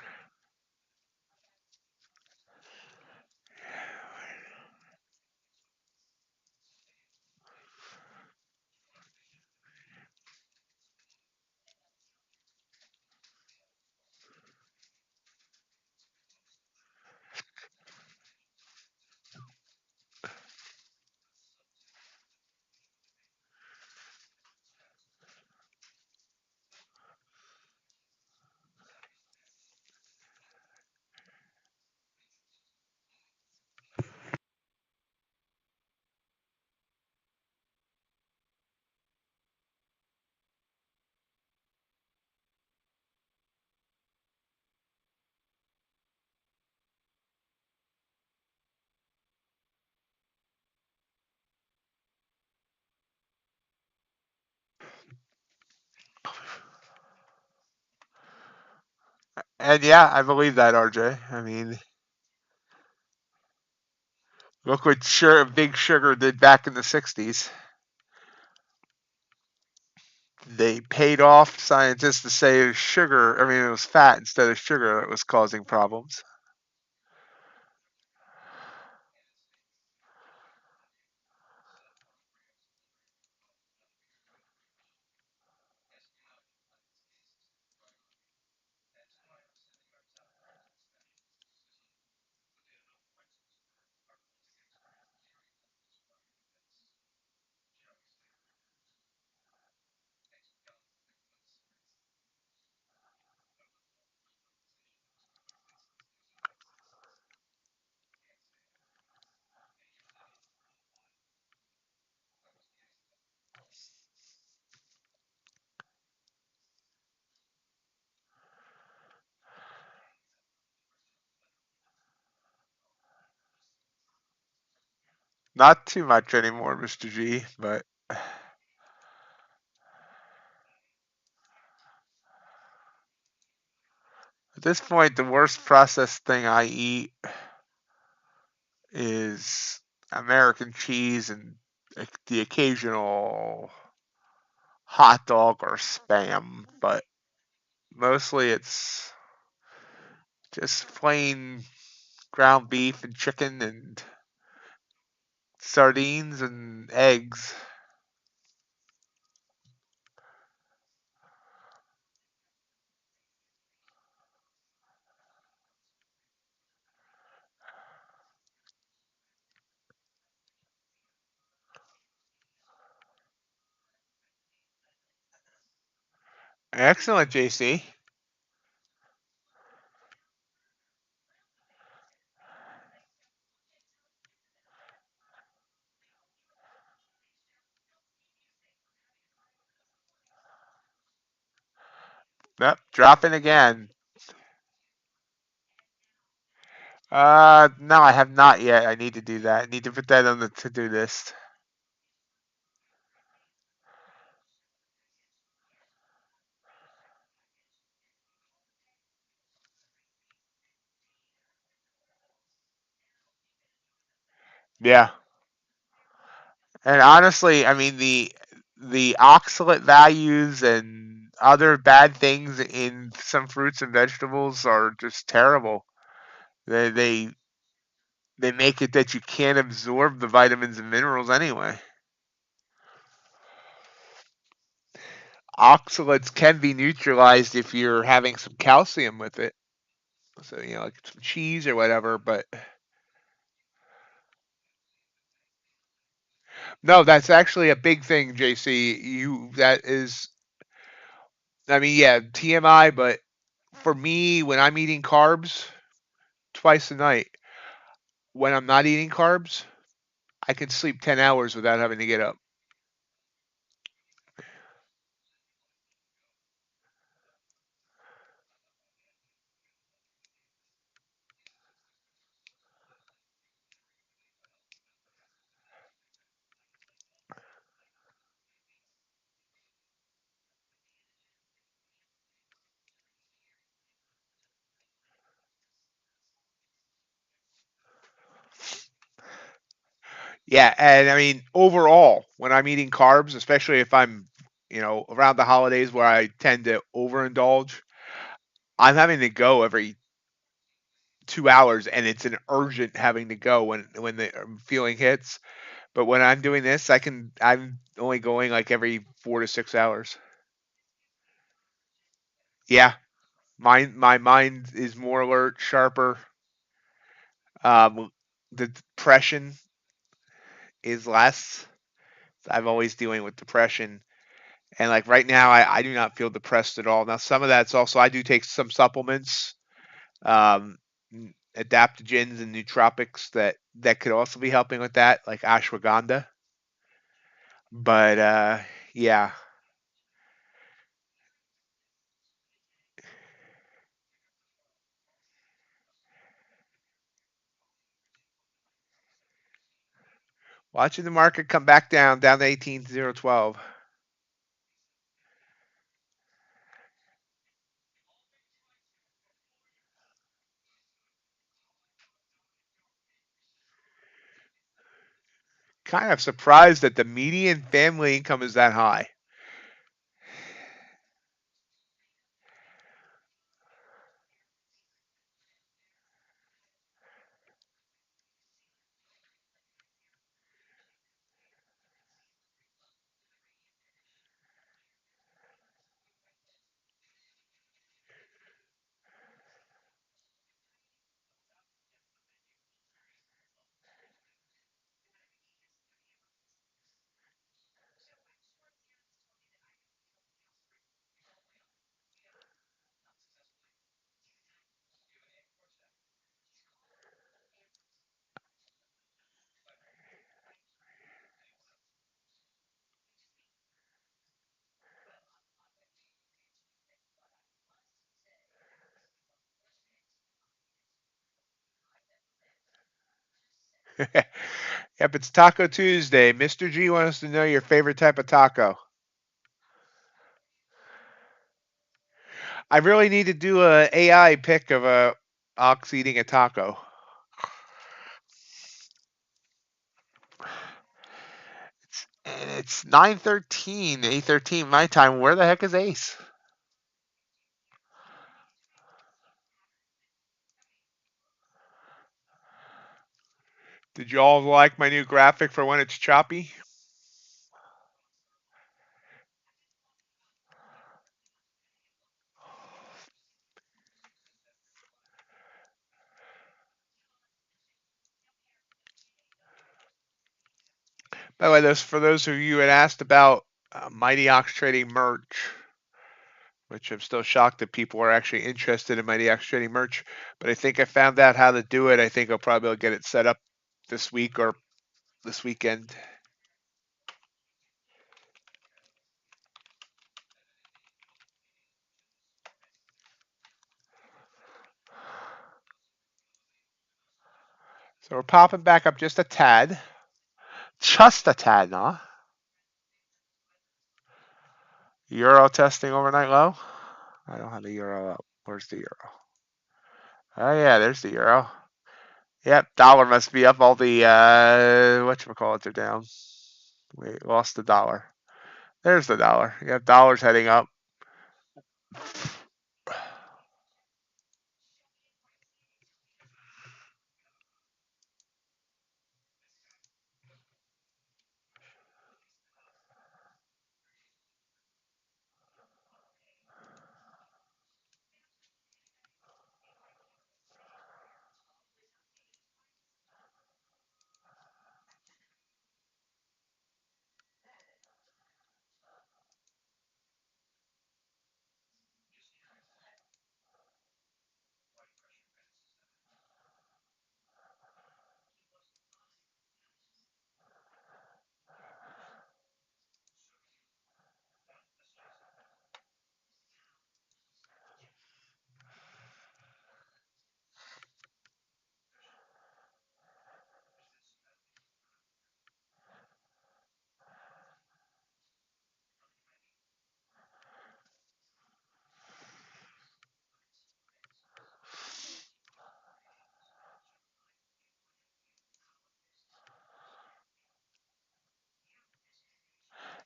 A: And yeah, I believe that, RJ. I mean, look what Big Sugar did back in the 60s. They paid off scientists to say it was sugar. I mean, it was fat instead of sugar that was causing problems. Not too much anymore, Mr. G, but at this point, the worst processed thing I eat is American cheese and the occasional hot dog or Spam, but mostly it's just plain ground beef and chicken and sardines and eggs. Excellent, JC. Yep, dropping again. No, I have not yet. I need to do that. I need to put that on the to-do list. Yeah. And honestly, I mean the oxalate values and other bad things in some fruits and vegetables are just terrible. They they they make it that you can't absorb the vitamins and minerals anyway. Oxalates can be neutralized if you're having some calcium with it. So, like some cheese or whatever, but no, that's actually a big thing, JC. That is, I mean, yeah, TMI, but for me, when I'm eating carbs twice a night, when I'm not eating carbs, I can sleep 10 hours without having to get up. Yeah, and I mean, overall, when I'm eating carbs, especially if I'm, around the holidays where I tend to overindulge, I'm having to go every 2 hours, and it's an urgent having to go when the feeling hits. But when I'm doing this, I'm only going like every 4 to 6 hours. Yeah, my mind is more alert, sharper. The depression is less. I'm always dealing with depression, and like right now, I do not feel depressed at all. Now, some of that's also I do take some supplements, um, adaptogens and nootropics that could also be helping with that, like ashwagandha. But yeah, watching the market come back down to 18,012. Kind of surprised that the median family income is that high. Yep, it's Taco Tuesday. Mr. G wants to know your favorite type of taco. I really need to do a AI pic of a ox eating a taco. It's 9:13, 8:13 my time. Where the heck is Ace? Did you all like my new graphic for when it's choppy? By the way, for those of you who had asked about MightyOxTrading merch, which I'm still shocked that people are actually interested in MightyOxTrading merch, but I think I found out how to do it. I think I'll probably get it set up this week or this weekend. So we're popping back up just a tad. Just a tad, huh? Euro testing overnight low. I don't have the euro up. Where's the euro? Oh yeah, there's the euro. Yep, dollar must be up. All the whatchamacallits are down. Wait, lost the dollar. There's the dollar. Yep, dollar's heading up.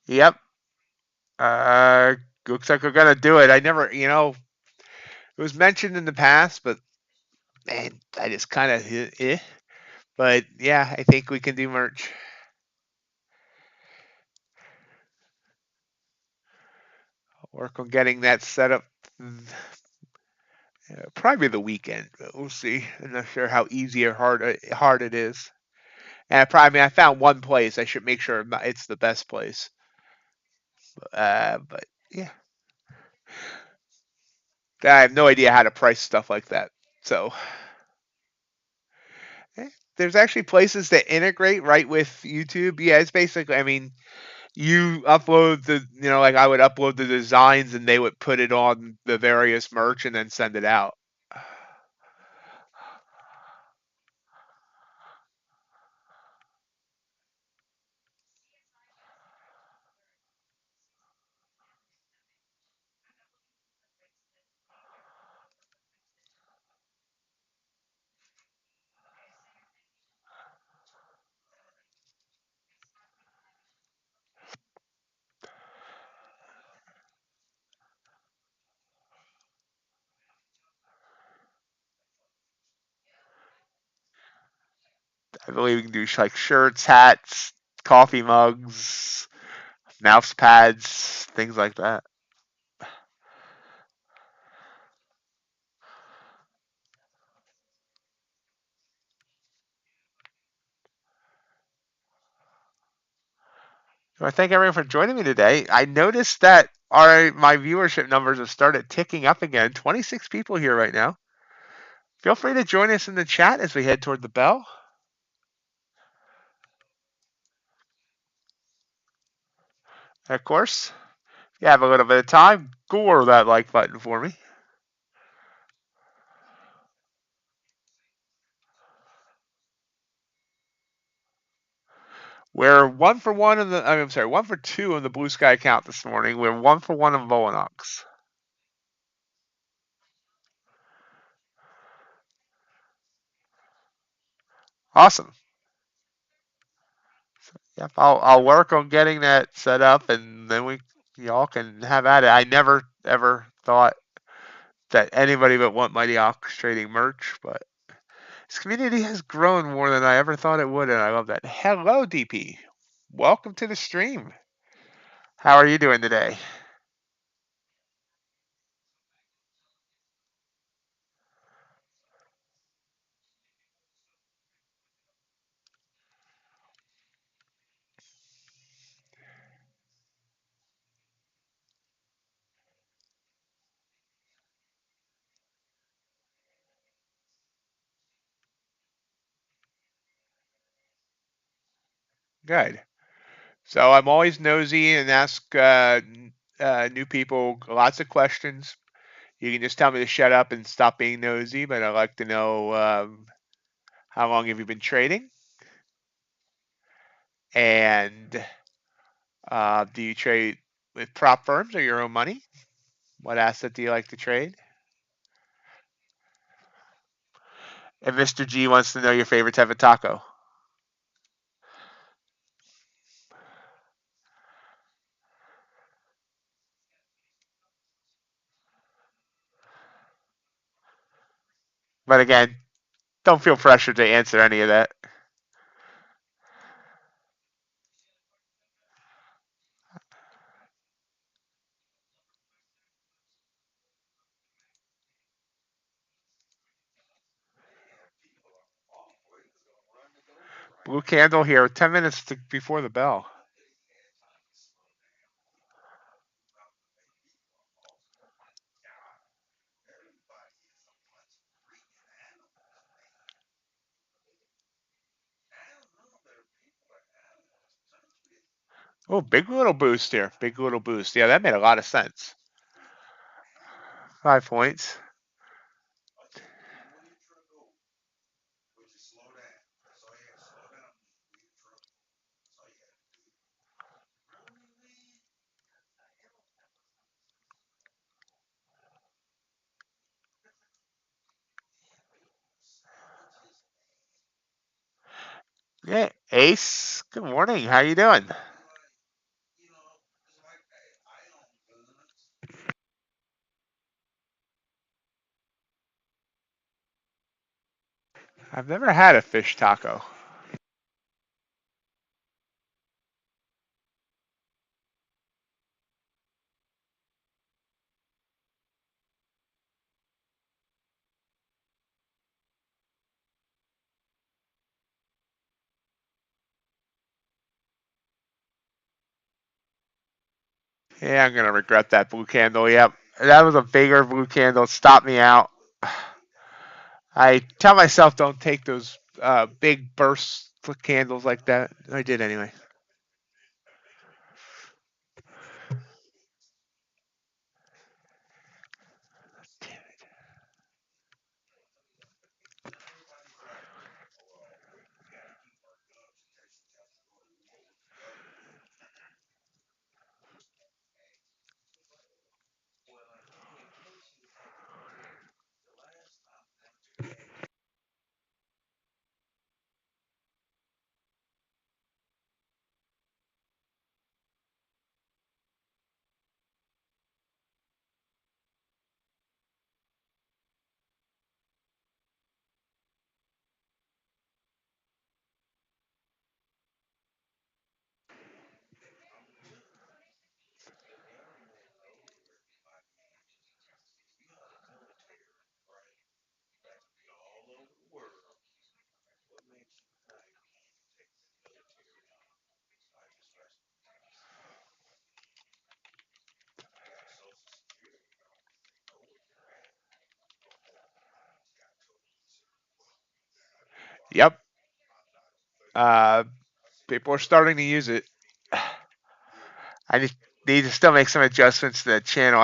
A: Yep. Uh, Looks like we're gonna do it. I never, it was mentioned in the past, but man, I just kind of But yeah, I think we can do merch. Work on getting that set up. Probably the weekend, but we'll see. I'm not sure how easy or hard it is. And I found one place. I should make sure it's the best place. But yeah, I have no idea how to price stuff like that. So there's actually places that integrate right with YouTube. Yeah, it's basically. I mean, you upload like I would upload the designs, and they would put it on the various merch and then send it out. I believe we can do like shirts, hats, coffee mugs, mouse pads, things like that. So I thank everyone for joining me today. I noticed that my viewership numbers have started ticking up again. 26 people here right now. Feel free to join us in the chat as we head toward the bell. And of course, if you have a little bit of time, gore that like button for me. We're 1 for 1 on the. I'm sorry, 1 for 2 on the Blue Sky account this morning. We're 1 for 1 on Bulenox. Awesome. Yep, I'll work on getting that set up, and then y'all can have at it. I never ever thought that anybody would want MightyOxTrading merch, but this community has grown more than I ever thought it would, and I love that. Hello, DP. Welcome to the stream. How are you doing today? Good. So I'm always nosy and ask new people lots of questions. You can just tell me to shut up and stop being nosy, but I'd like to know how long have you been trading? And do you trade with prop firms or your own money? What asset do you like to trade? And Mr. G wants to know your favorite type of taco. But again, don't feel pressured to answer any of that. Blue candle here, 10 minutes before the bell. Oh, big little boost here. Big little boost. Yeah, that made a lot of sense. 5 points. Yeah, Ace, good morning. How you doing? I've never had a fish taco. Yeah, I'm gonna regret that blue candle. Yep, that was a bigger blue candle. Stop me out. I tell myself don't take those big burst candles like that. I did anyway. Yep. Uh, People are starting to use it. I just need to still make some adjustments to the channel.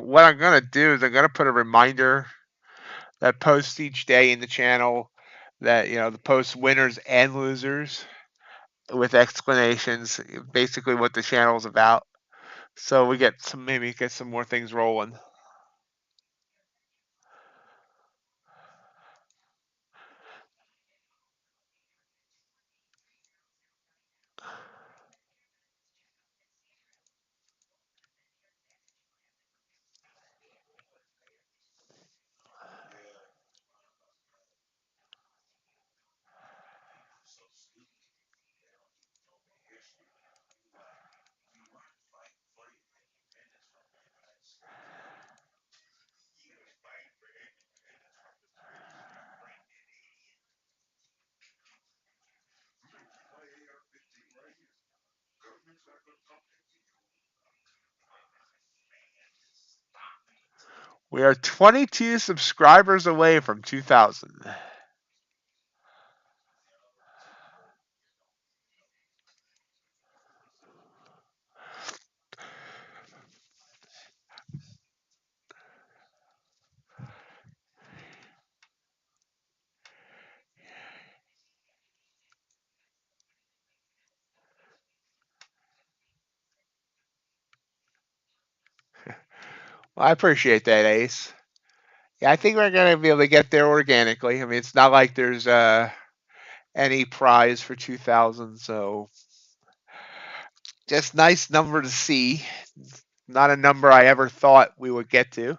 A: What I'm gonna do is I'm gonna put a reminder that posts each day in the channel that the post winners and losers, with explanations, basically what the channel's about. So we get some, maybe get some more things rolling. We are 22 subscribers away from 2,000. Well, I appreciate that, Ace. Yeah, I think we're going to be able to get there organically. I mean, it's not like there's any prize for 2,000, so just nice number to see. Not a number I ever thought we would get to.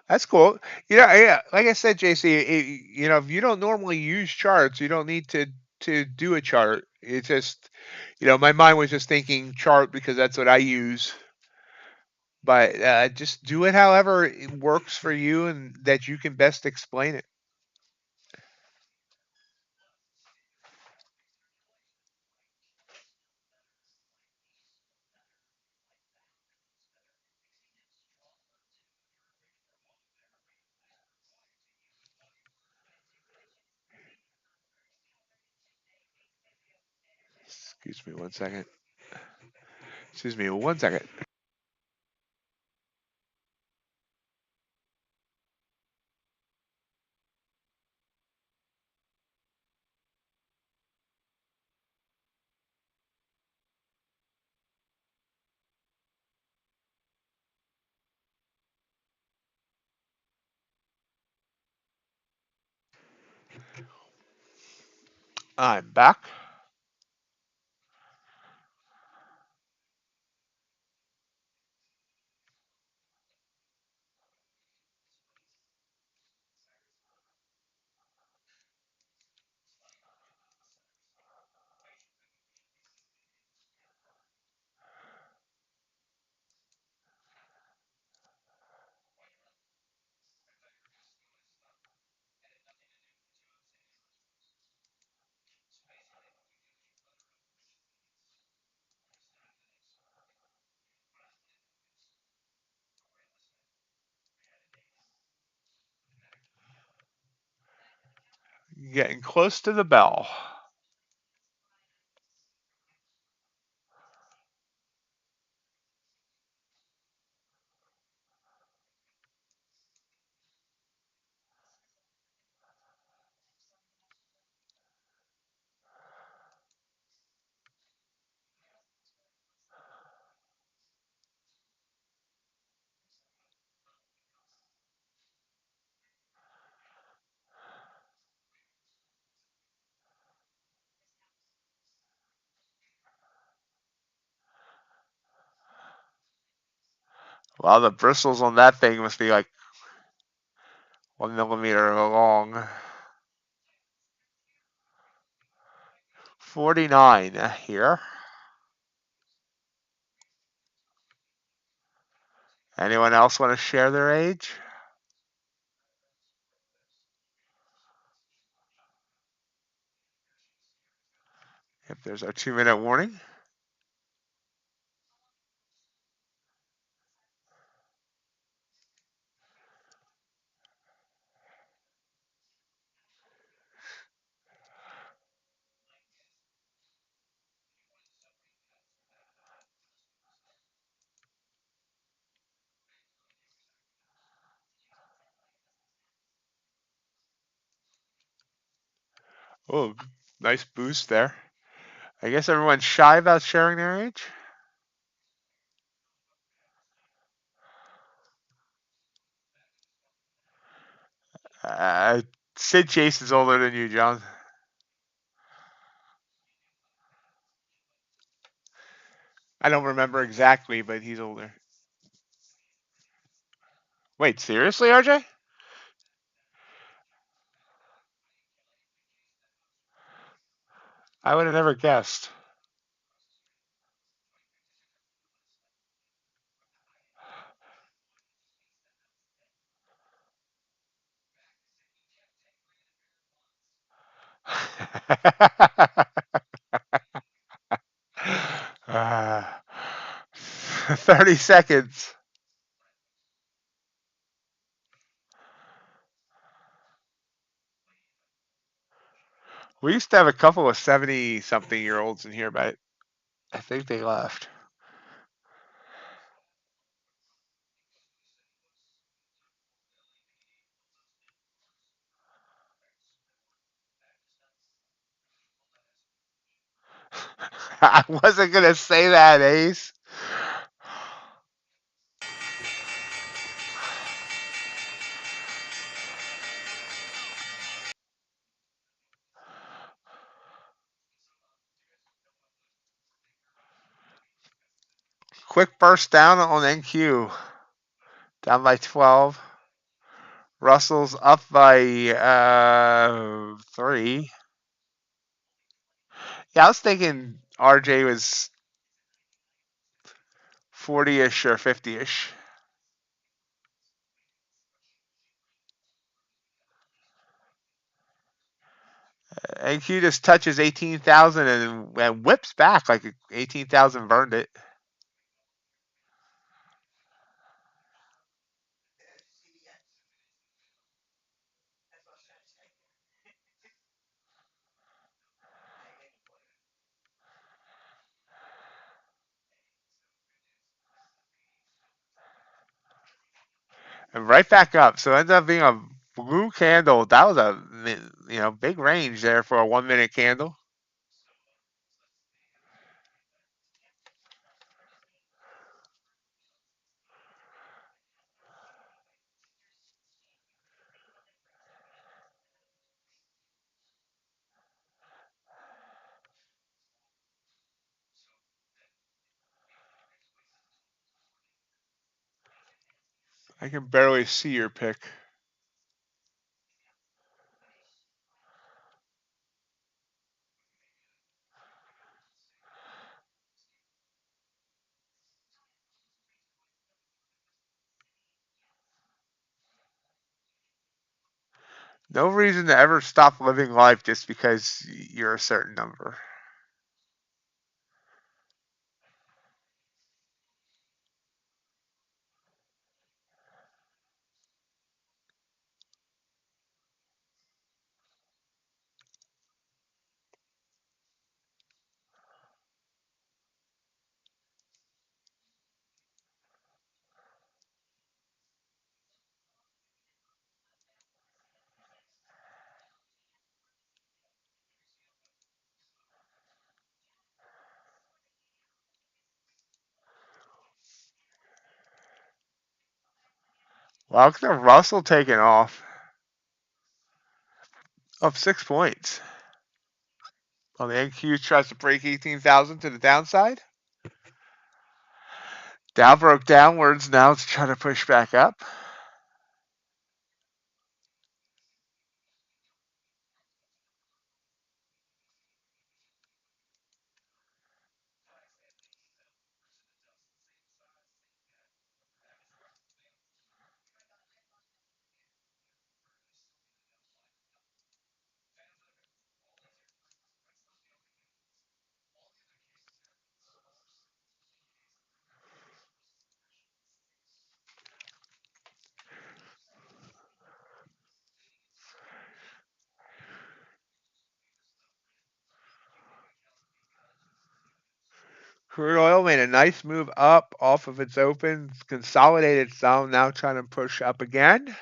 A: That's cool. Yeah. Like I said, JC, if you don't normally use charts, you don't need to do a chart. It's just, my mind was just thinking chart because that's what I use. But just do it however it works for you and that you can best explain it. Excuse me one second. Excuse me one second. I'm back. Getting close to the bell. Well, the bristles on that thing must be like 1 millimeter long. 49 here. Anyone else want to share their age? If there's our 2-minute warning. Oh, nice boost there. I guess everyone's shy about sharing their age. Uh, Sid Chase is older than you, John. I don't remember exactly, but he's older. Wait, seriously, RJ? I would have never guessed. uh, 30 seconds. We used to have a couple of 70 something year olds in here, but I think they left. I wasn't going to say that, Ace. Quick burst down on NQ. Down by 12. Russell's up by 3. Yeah, I was thinking RJ was 40-ish or 50-ish. NQ just touches 18,000 and whips back like 18,000 burned it. And right back up. So it ends up being a blue candle. That was a big range there for a 1 minute candle. I can barely see your pick. No reason to ever stop living life just because you're a certain number. Well, look at Russell taking off. Up 6 points. Well, the NQ tries to break 18,000 to the downside. Dow broke downwards. Now it's trying to push back up. Crude oil made a nice move up off of its open, consolidated some, now trying to push up again.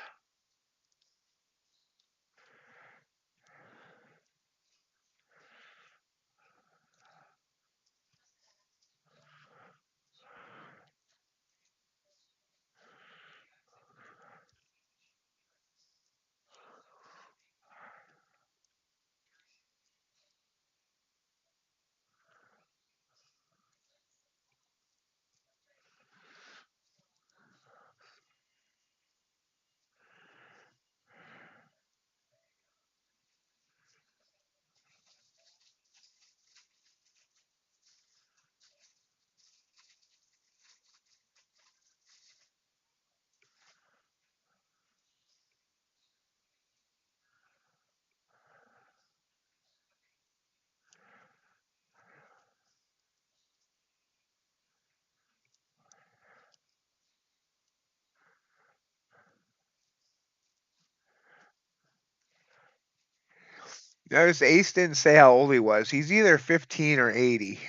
A: Notice Ace didn't say how old he was. He's either 15 or 80.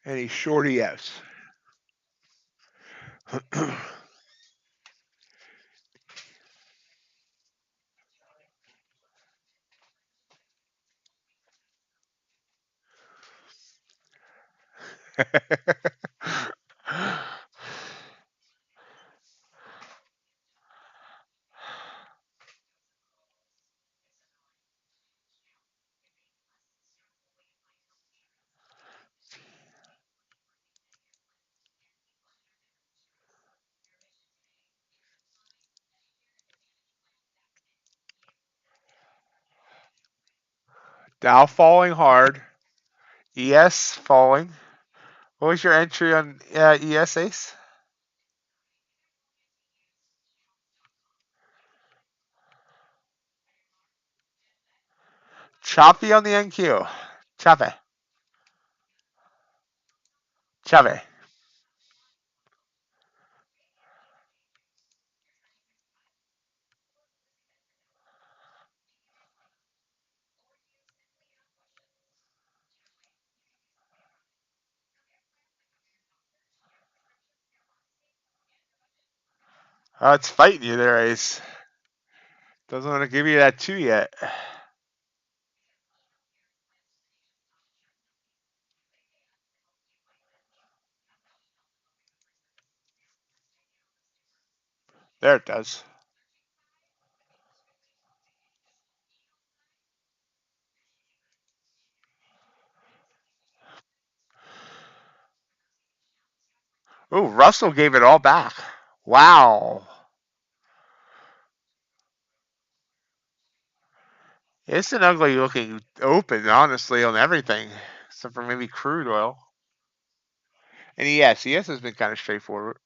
A: And he's short ES. Dow falling hard. ES falling. What was your entry on ES, Ace? Choppy on the NQ. Choppy. Choppy. Oh, it's fighting you there, Ace. Doesn't want to give you that 2 yet. There it does. Oh, Russell gave it all back. Wow. It's an ugly looking open, honestly, on everything, except for maybe crude oil. And ES has been kind of straightforward.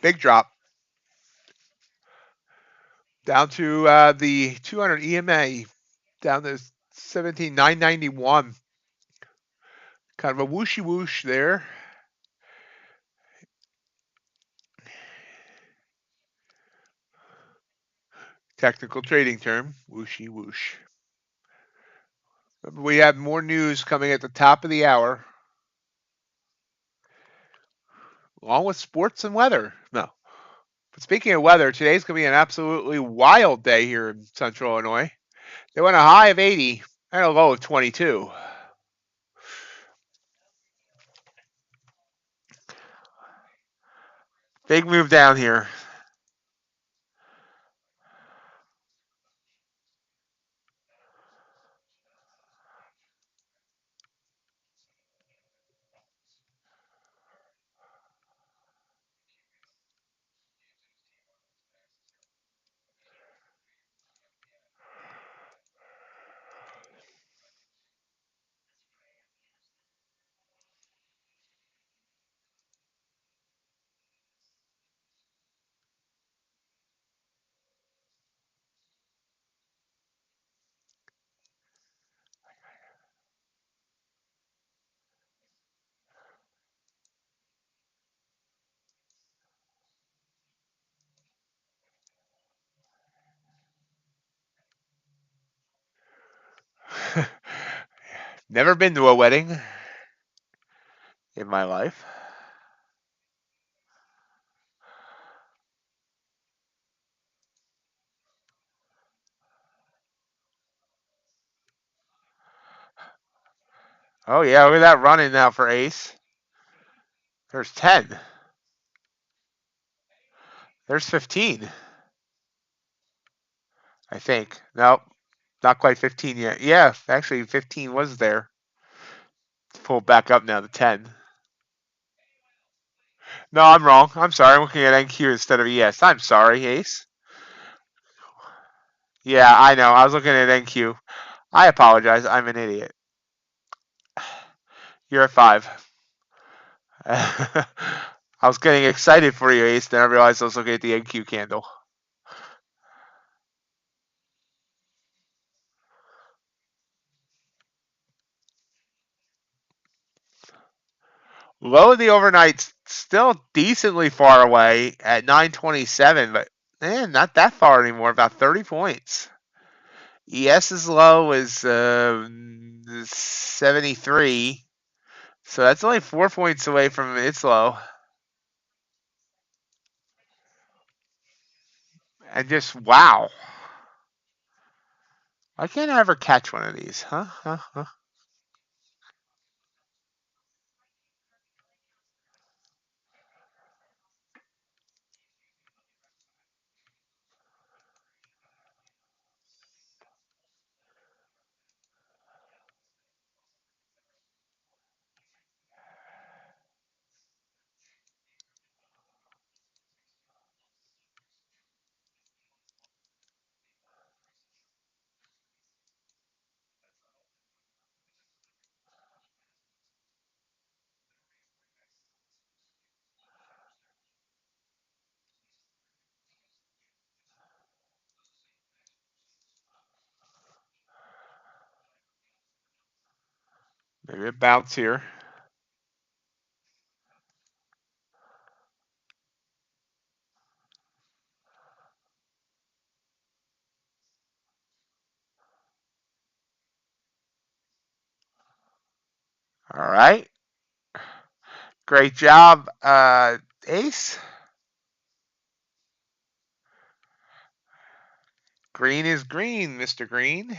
A: Big drop. Down to the 200 EMA, down to 17,991. Kind of a whooshy whoosh there. Technical trading term, whooshy whoosh. We have more news coming at the top of the hour, along with sports and weather. No. But speaking of weather, today's going to be an absolutely wild day here in central Illinois. They went a high of 80 and a low of 22. Big move down here. Never been to a wedding in my life. Oh yeah, look at that running now for ace. There's 10. There's 15. I think. Nope. Not quite 15 yet. Yeah, actually 15 was there. It's pulled back up now to 10. No, I'm wrong. I'm sorry. I'm looking at NQ instead of ES. I'm sorry, Ace. Yeah, I know. I was looking at NQ. I apologize. I'm an idiot. You're at 5. I was getting excited for you, Ace. Then I realized I was looking at the NQ candle. Low of the overnight's still decently far away at 927, but man, not that far anymore. About 30 points. ES's low is 73, so that's only 4 points away from its low. And just wow, why can't I ever catch one of these? Huh? Maybe a bounce here. All right. Great job, Ace. Green is green, Mr. Green.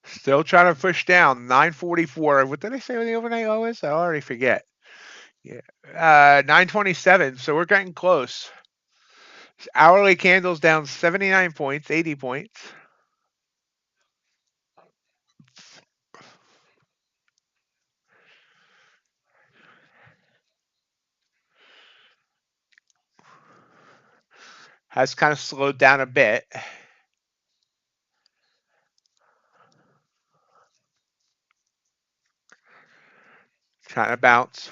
A: Still trying to push down. 944. What did I say when the overnight low is? I already forget. Yeah. 927. So we're getting close. Hourly candles down 79 points, 80 points. Has kind of slowed down a bit. Trying to bounce.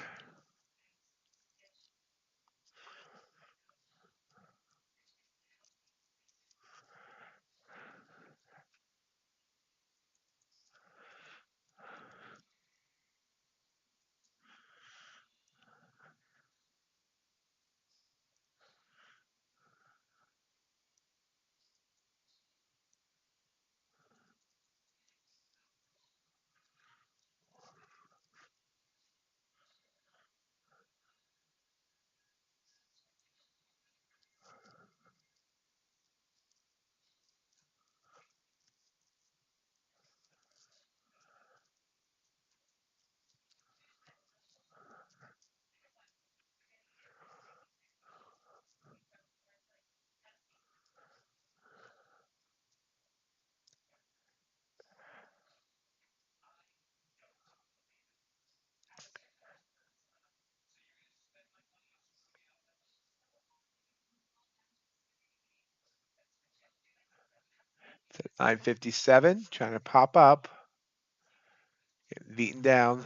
A: It's at 957, trying to pop up. Getting beaten down.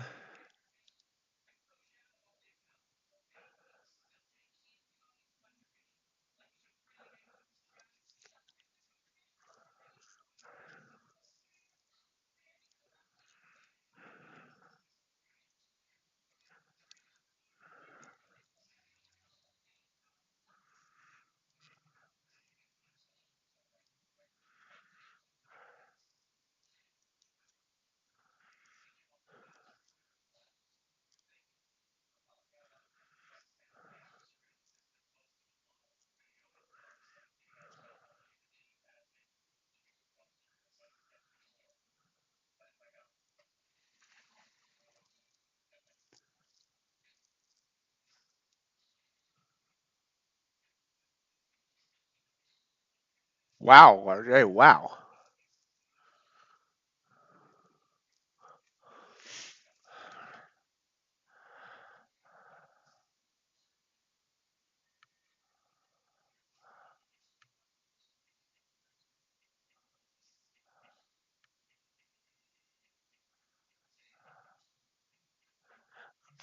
A: Wow, RJ, wow.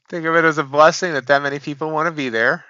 A: Think of it as a blessing that many people want to be there.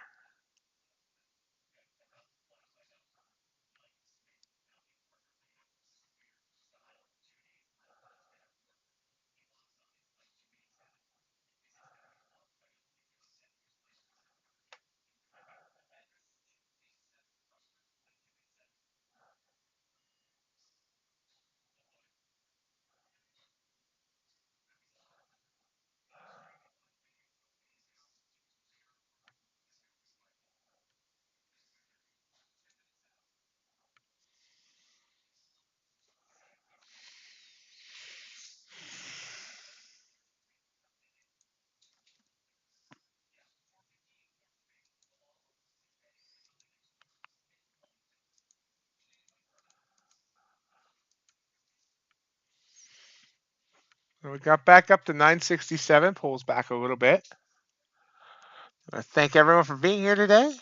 A: We got back up to 967, pulls back a little bit. I thank everyone for being here today.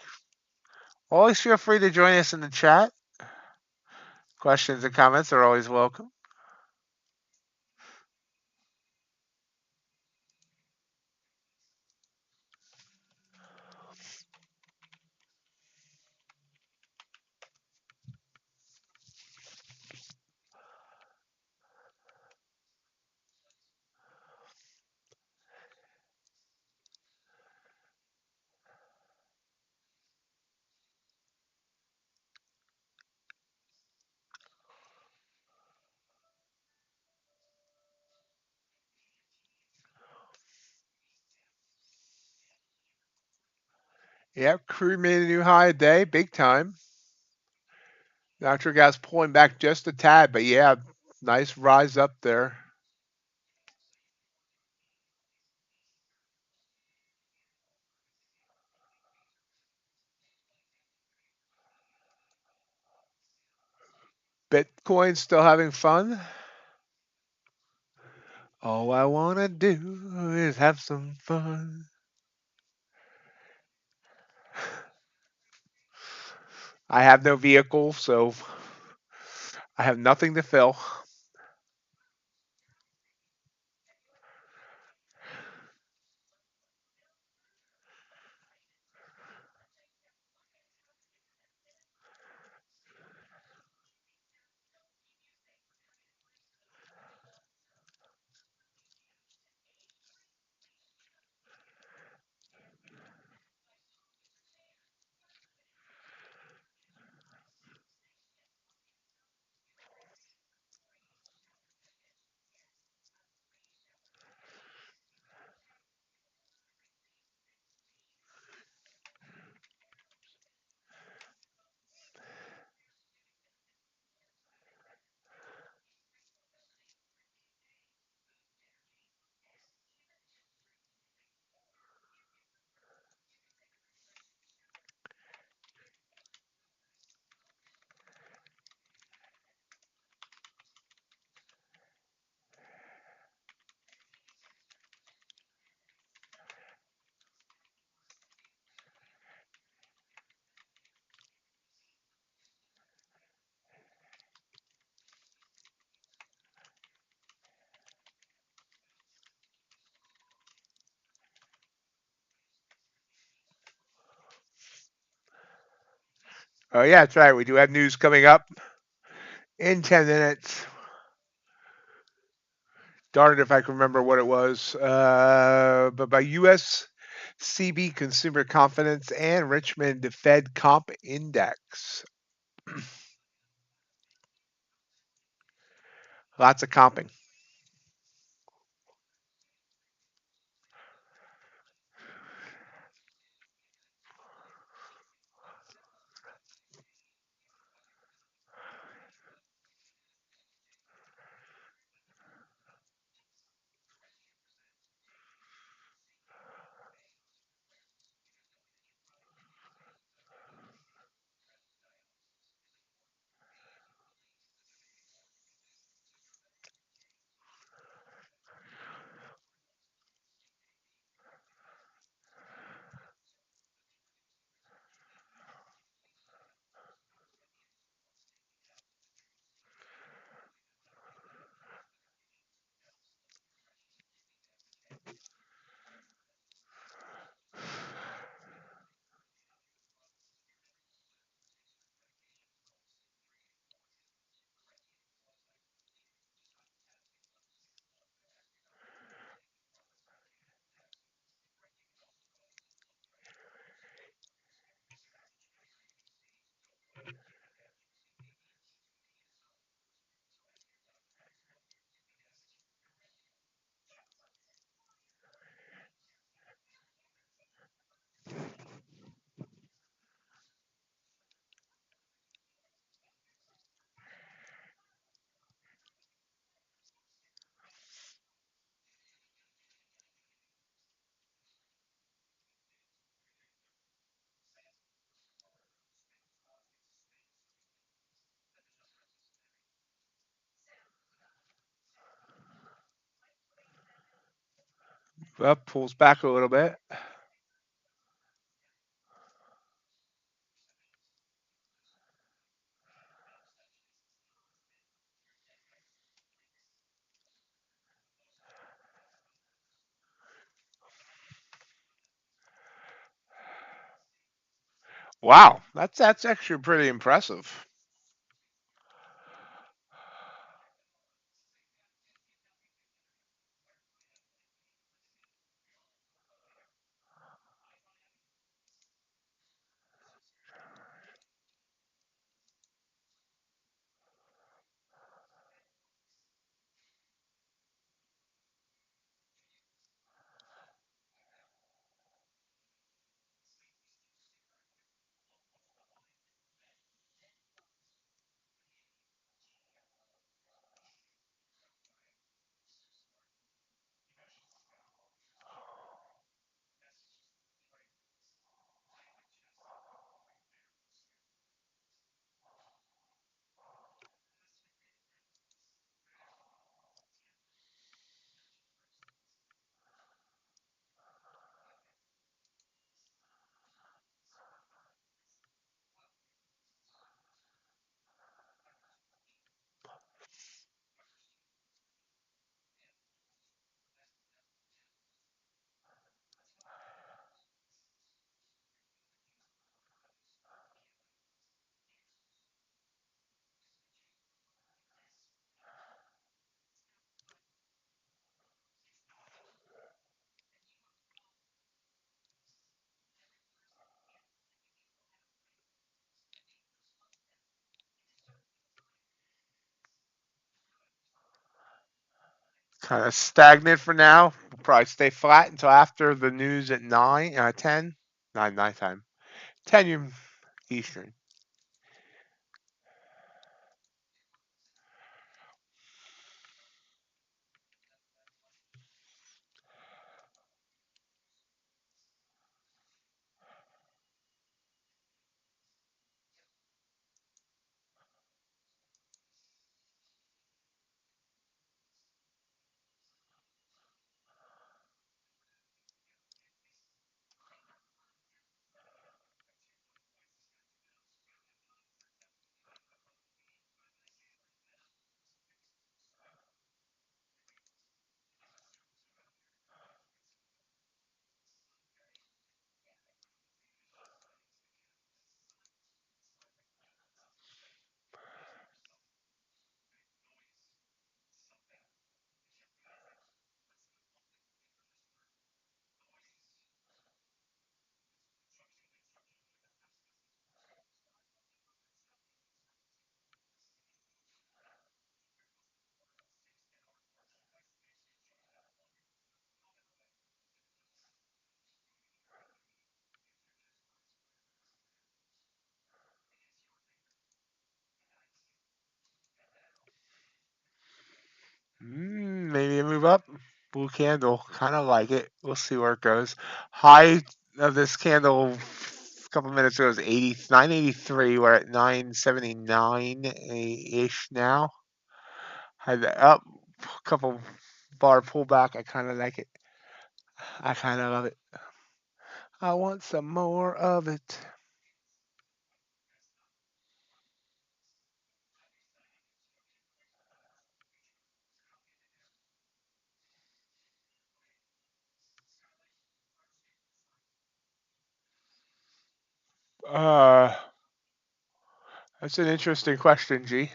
A: Always feel free to join us in the chat. Questions and comments are always welcome. Yep, crude made a new high a day, big time. Natural gas pulling back just a tad, but yeah, nice rise up there. Bitcoin still having fun. All I want to do is have some fun. I have no vehicle, so I have nothing to fill. Oh, yeah, that's right. We do have news coming up in 10 minutes. Darn it if I can remember what it was. But by U.S. CB Consumer Confidence and Richmond Fed Comp Index. Lots of comping. Well, pulls back a little bit. Wow, that's actually pretty impressive. Kind of stagnant for now. We'll probably stay flat until after the news at 10, 9 time, 10 Eastern. move up. Blue candle, kind of like it. We'll see where it goes. High of this candle a couple minutes ago was 983. We're at 979 ish now. Had the up, couple bar pullback. I kind of like it. I kind of love it. I want some more of it. Uh, that's an interesting question, G.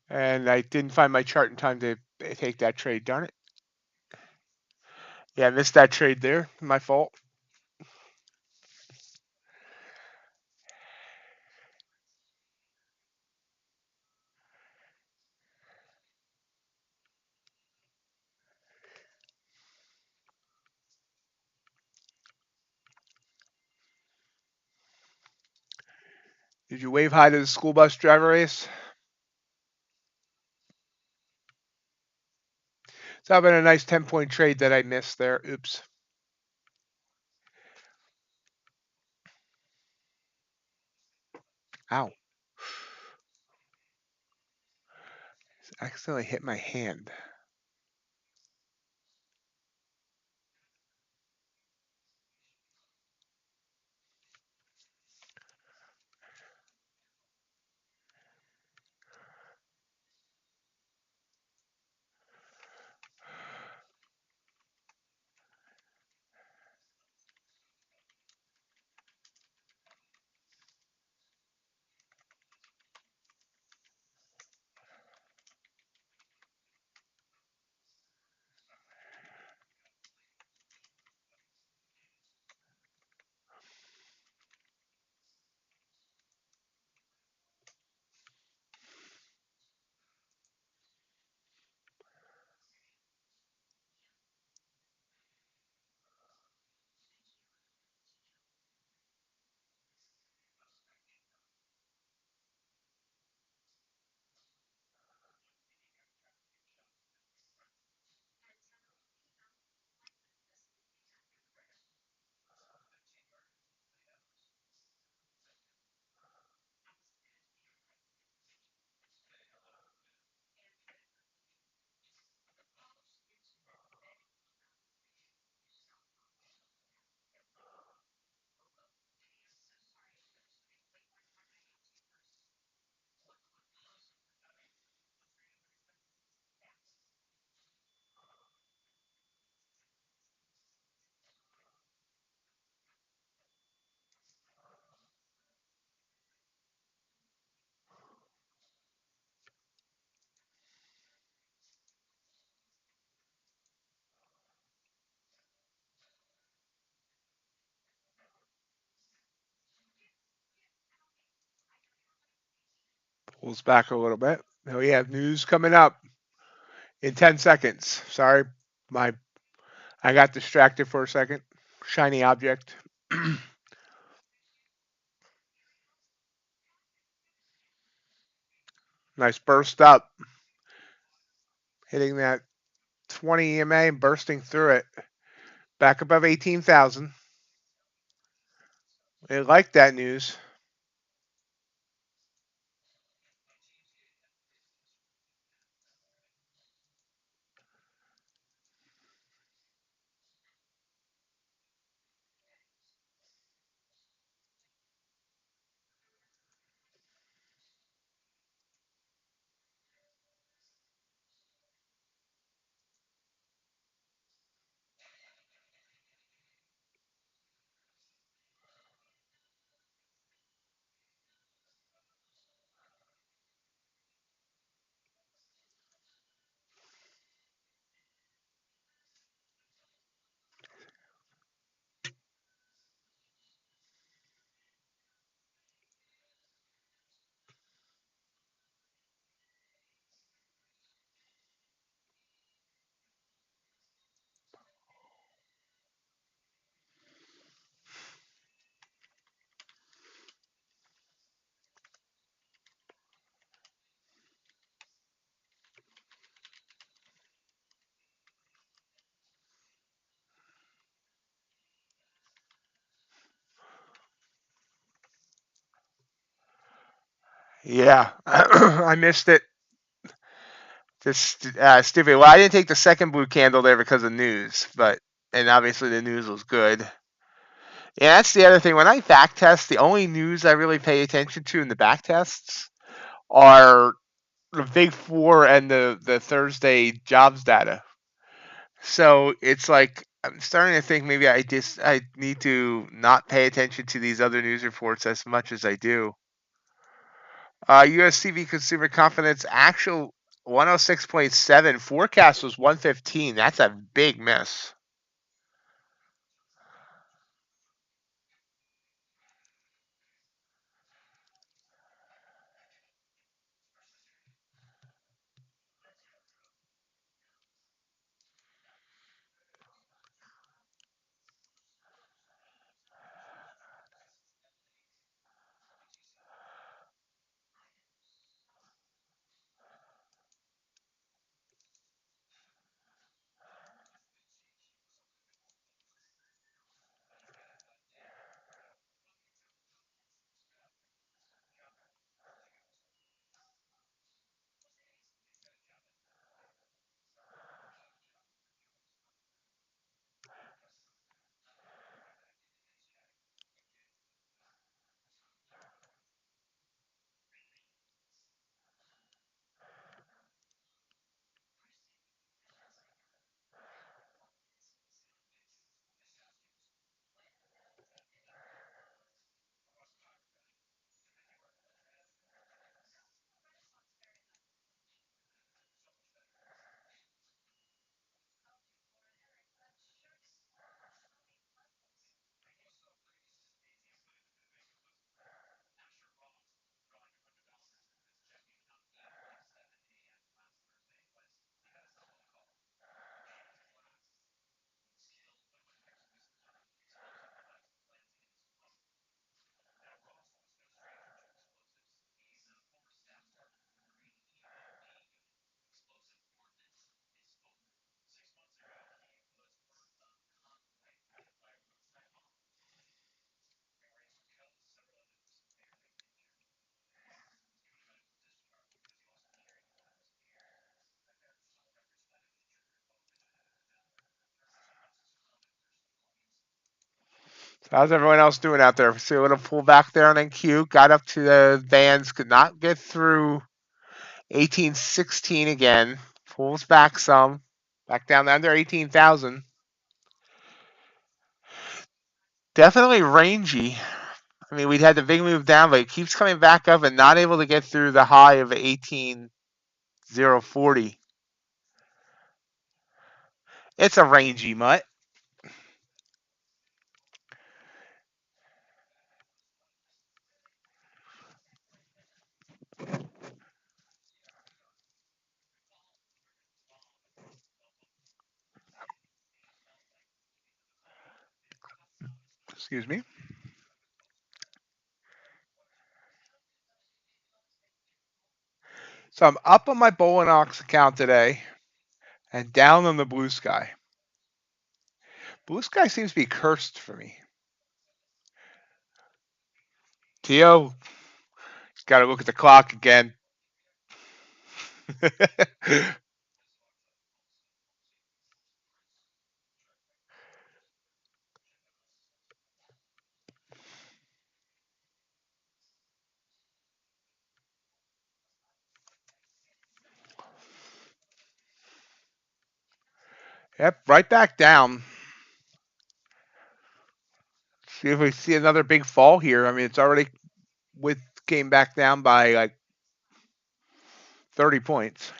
A: And I didn't find my chart in time to take that trade. Darn it. Yeah, I missed that trade there. My fault. Did you wave hi to the school bus driver, Ace? It's been a nice 10-point trade that I missed there. Oops. Ow. I accidentally hit my hand. Pulls back a little bit. Now we have news coming up in 10 seconds. Sorry, my I got distracted for a second. Shiny object. Nice burst up, hitting that 20 EMA and bursting through it. Back above 18,000. I like that news. Yeah, I missed it. Just stupid. Well, I didn't take the second blue candle there because of news, but and obviously the news was good. Yeah, that's the other thing. When I back test, the only news I really pay attention to in the back tests are the Big Four and the Thursday jobs data. So it's like I'm starting to think maybe I need to not pay attention to these other news reports as much as I do. USCV consumer confidence actual 106.7, forecast was 115. That's a big miss. So how's everyone else doing out there? See a little pullback there on NQ. Got up to the bands, could not get through 1816 again. Pulls back some. Back down to under 18,000. Definitely rangy. I mean, we'd had the big move down, but it keeps coming back up and not able to get through the high of 18,040. It's a rangy mutt. Excuse me. So I'm up on my Bulenox account today and down on the Blue Sky. Blue Sky seems to be cursed for me. Tio, got to look at the clock again. Yep, right back down. See if we see another big fall here. I mean, it's already with came back down by like 30 points.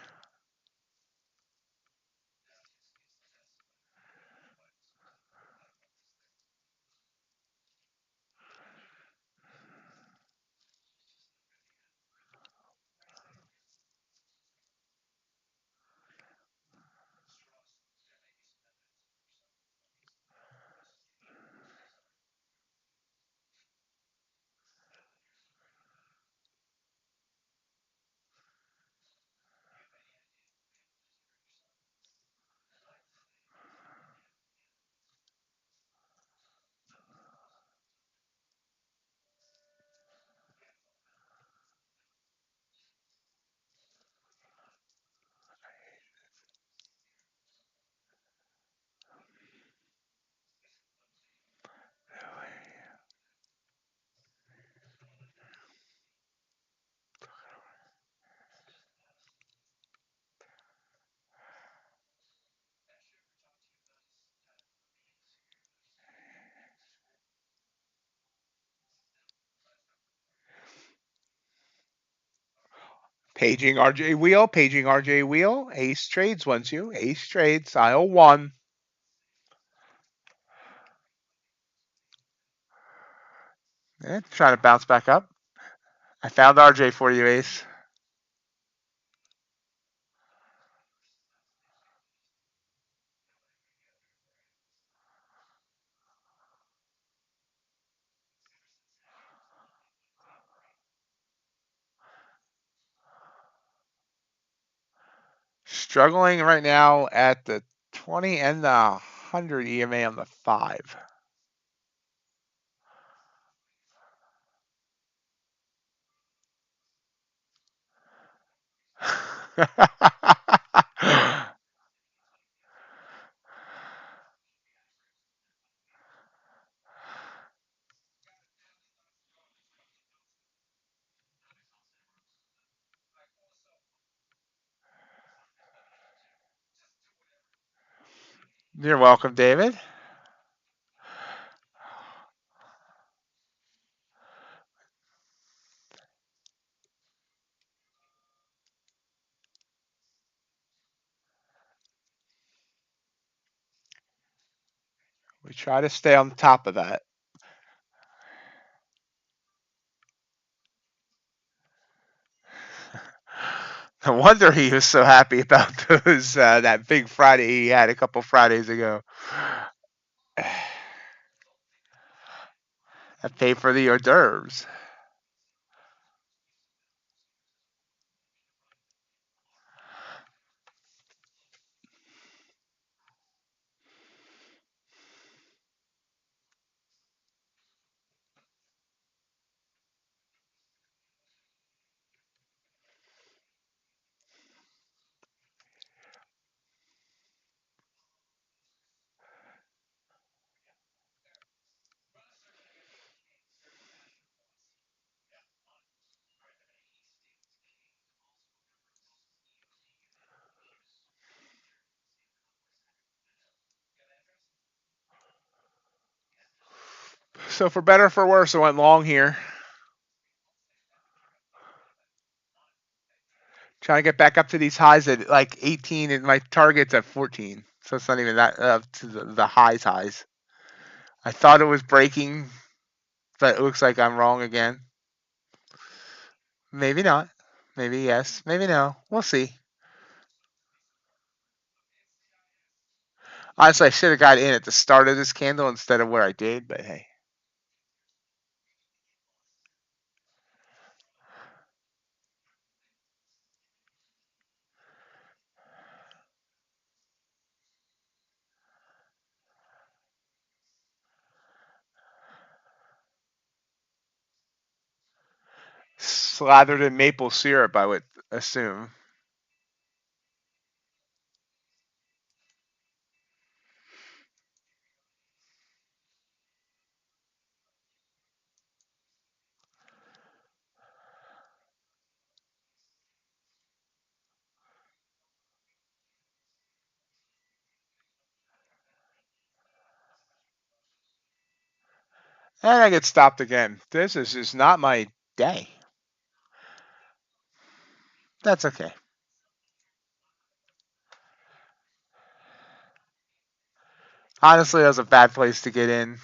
A: Paging RJ Wheel, paging RJ Wheel. Ace trades wants you. Ace trades, aisle 1. Trying to bounce back up. I found RJ for you, Ace. Struggling right now at the 20 and the 100 EMA on the 5. You're welcome, David. We try to stay on top of that. No wonder he was so happy about those that big Friday he had a couple Fridays ago. I pay for the hors d'oeuvres. So for better or for worse, I went long here. Trying to get back up to these highs at like 18, and my target's at 14. So it's not even that up to the highs. I thought it was breaking, but it looks like I'm wrong again. Maybe not. Maybe yes. Maybe no. We'll see. Honestly, I should have got in at the start of this candle instead of where I did, but hey. Slathered in maple syrup, I would assume. And I get stopped again. This is just not my day. That's okay. Honestly, that was a bad place to get in.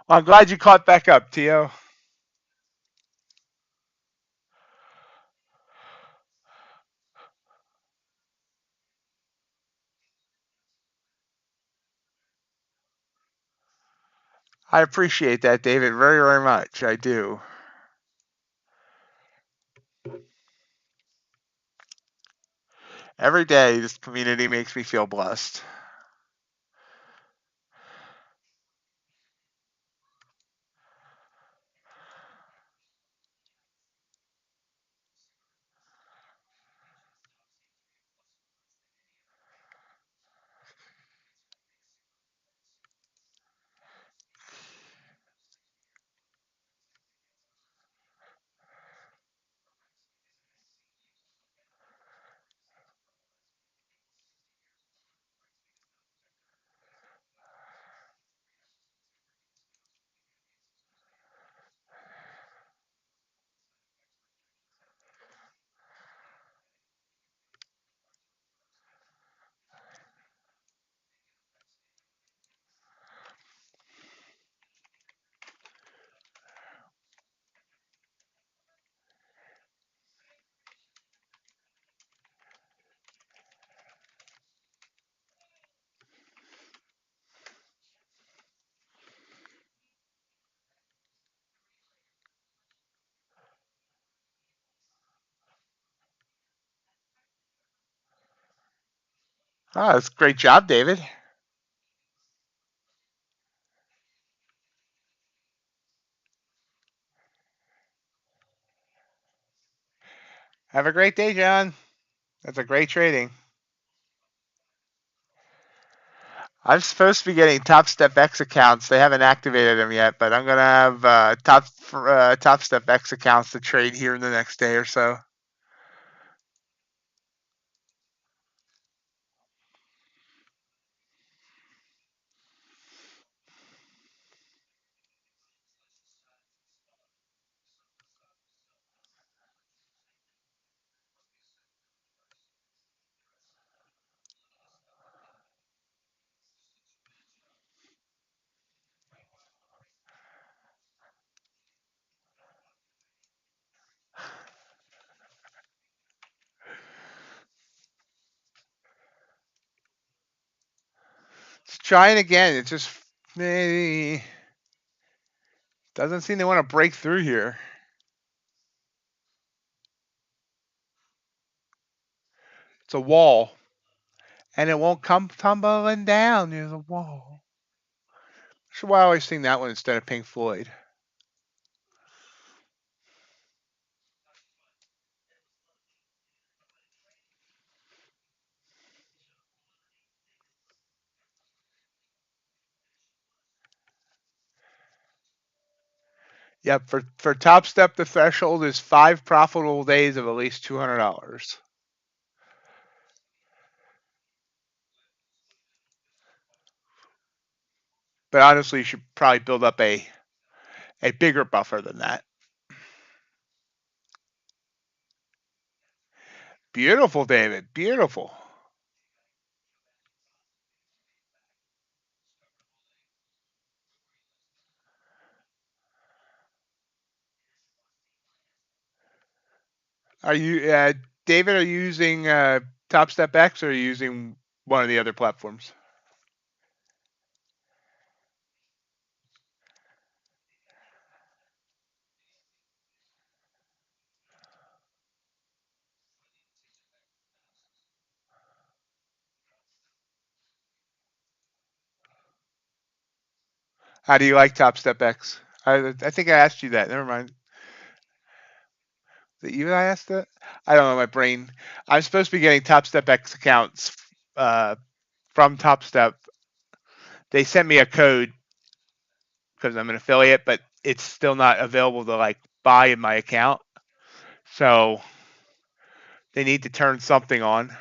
A: Well, I'm glad you caught back up, Tio. I appreciate that, David, very, very much. I do. Every day, this community makes me feel blessed. Oh, that's a great job, David. Have a great day, John. That's a great trading. I'm supposed to be getting Topstep X accounts. They haven't activated them yet, but I'm gonna have Topstep X accounts to trade here in the next day or so. Let's try it again. It just maybe doesn't seem to want to break through here. It's a wall, and it won't come tumbling down. There's a wall. So why I always sing that one instead of Pink Floyd. Yep, for Top Step, the threshold is 5 profitable days of at least $200. But honestly, you should probably build up a bigger buffer than that. Beautiful, David. Beautiful. Are you, David? Are you using Top Step X, or are you using one of the other platforms? How do you like Top Step X? I think I asked you that. Never mind. Is it you that I asked that? I don't know. My brain. I'm supposed to be getting Top Step X accounts uh, from Top Step. They sent me a code because I'm an affiliate, but it's still not available to like buy in my account. So they need to turn something on.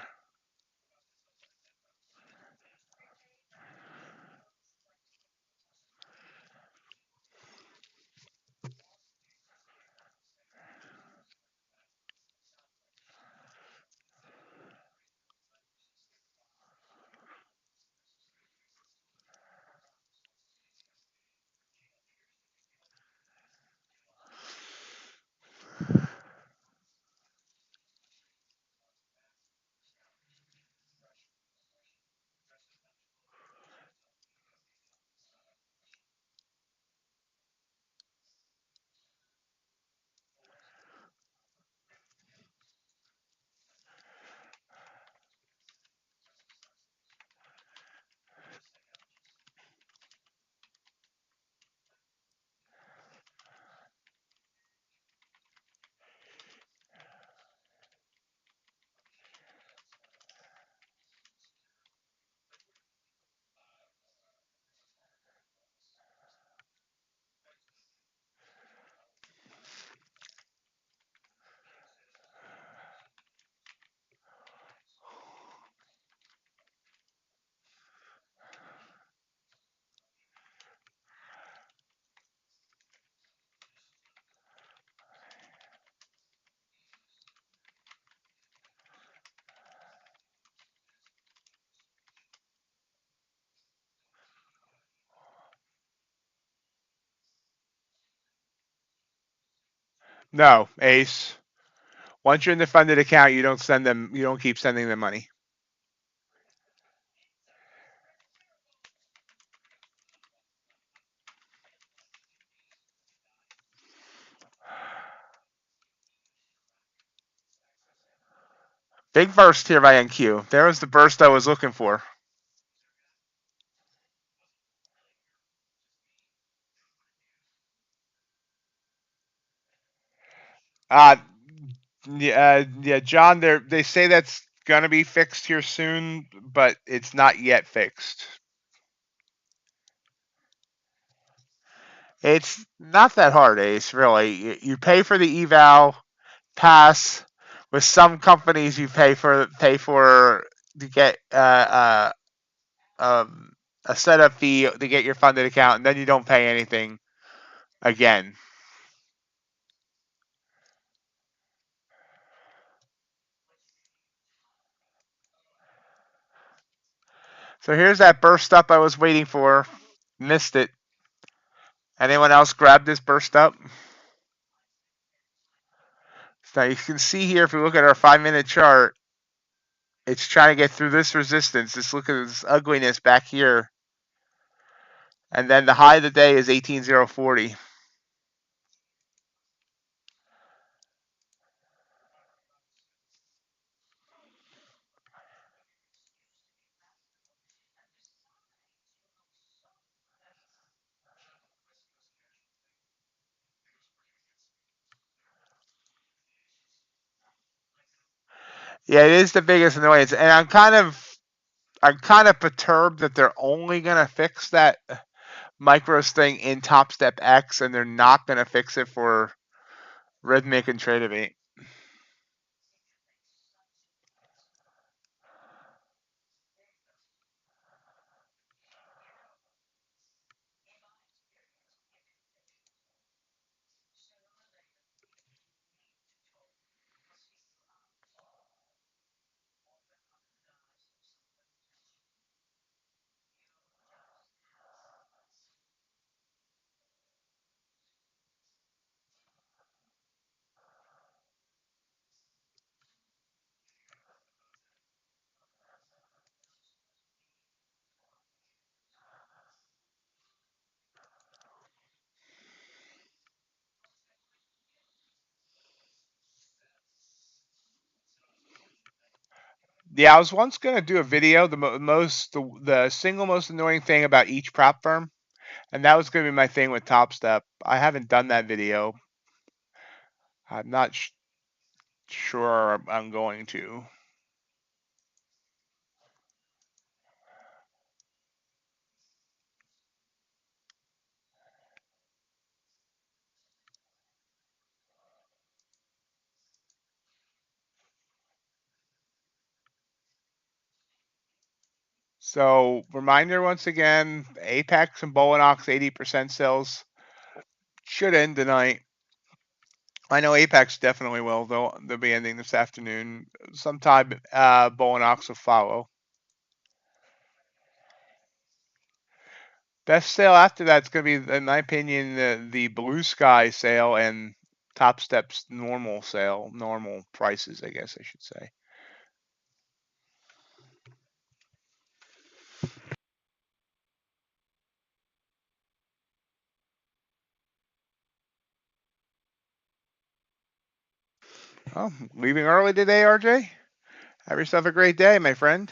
A: No, Ace. Once you're in the funded account, you don't send them. You don't keep sending them money. Big burst here by NQ. There was the burst I was looking for. Uh, yeah, John. They say that's gonna be fixed here soon, but it's not yet fixed. It's not that hard, Ace. Really, you pay for the eval pass. With some companies, you pay for to get um, a setup fee to get your funded account, and then you don't pay anything again. So here's that burst up I was waiting for. Missed it. Anyone else grab this burst up? So you can see here, if we look at our 5-minute chart, it's trying to get through this resistance. Just look at this ugliness back here. And then the high of the day is 18,040. Yeah, it is the biggest annoyance. And I'm kind of perturbed that they're only gonna fix that micros thing in Topstep X, and they're not gonna fix it for Rhythmic and Tradovate. Yeah, I was once gonna do a video, the single most annoying thing about each prop firm, and that was gonna be my thing with Topstep. I haven't done that video. I'm not sure I'm going to. So reminder once again, Apex and Bulenox 80% sales should end tonight. I know Apex definitely will. They'll be ending this afternoon. Sometime Bulenox will follow. Best sale after that's going to be, in my opinion, the Blue Sky sale and Top Step's normal sale, normal prices, I guess I should say. Oh, leaving early today, RJ? Have yourself a great day, my friend.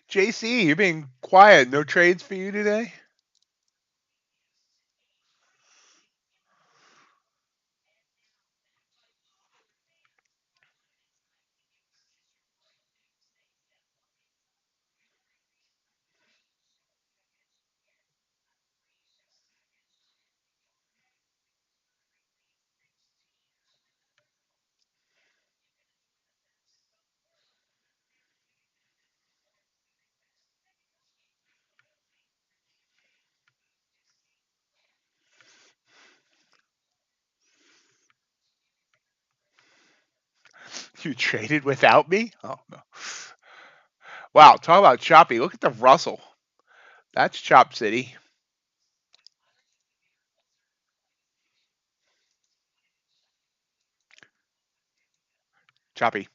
A: JC, you're being quiet. No trades for you today? You traded without me? Oh, no. Wow, talk about choppy. Look at the Russell. That's Chop City. Choppy.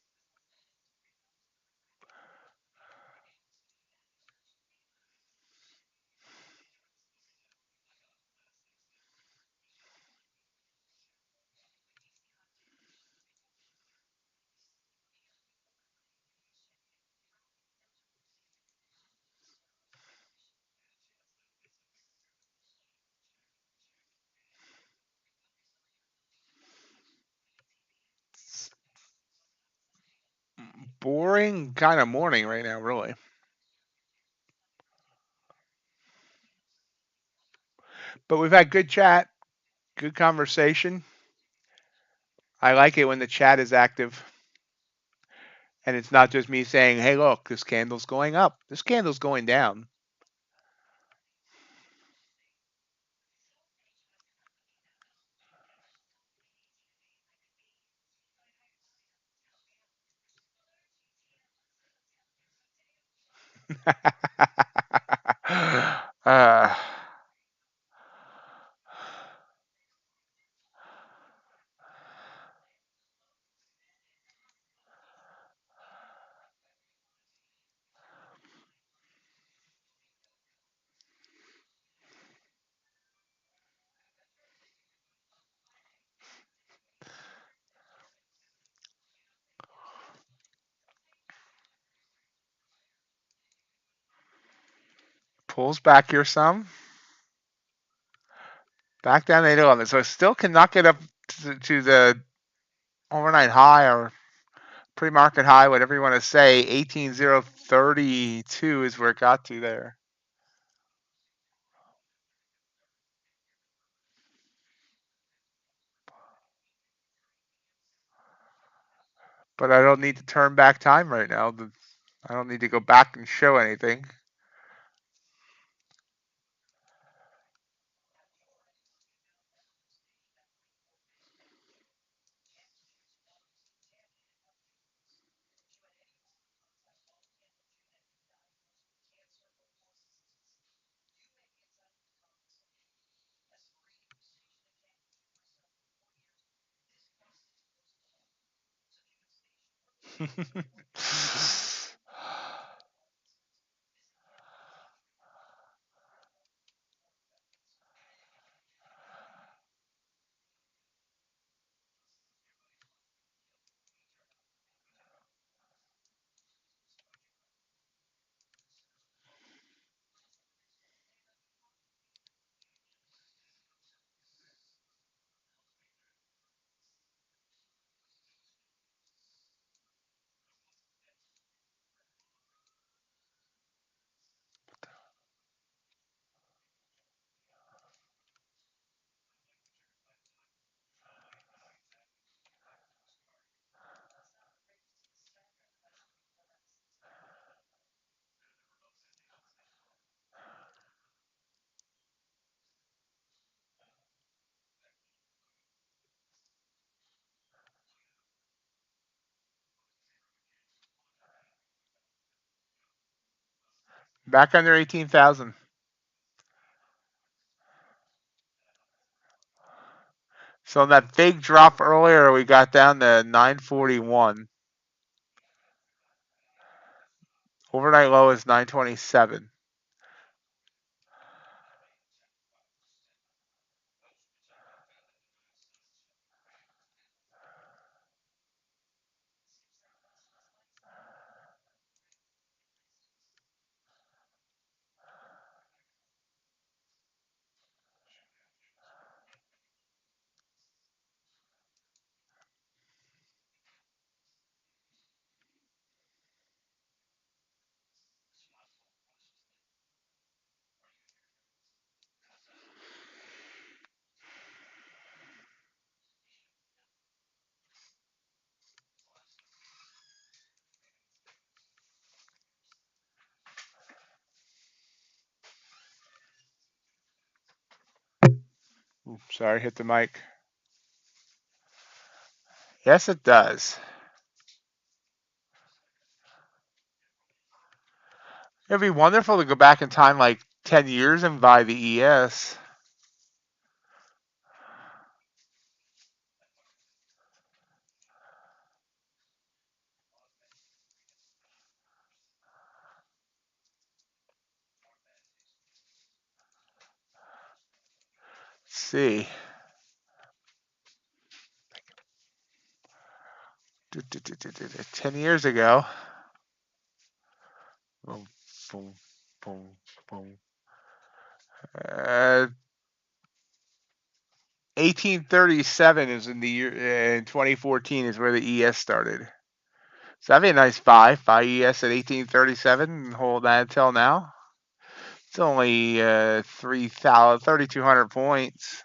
A: Boring kind of morning right now, really. But we've had good chat, good conversation. I like it when the chat is active. And it's not just me saying, hey, look, this candle's going up. This candle's going down. uh, pulls back here some. Back down to 811. So it still cannot get up to the overnight high or pre-market high, whatever you want to say. 18,032 is where it got to there. But I don't need to turn back time right now. I don't need to go back and show anything. Back under 18,000. So that big drop earlier, we got down to 941. Overnight low is 927. Oops, sorry, hit the mic. Yes, it does. It'd be wonderful to go back in time like 10 years and buy the ES. Let's see. 10 years ago. Boom, boom, boom, boom. 1837 is in the year, in 2014 is where the ES started. So that'd be a nice buy. Buy ES at 1837 and hold that until now. It's only 3,200 points.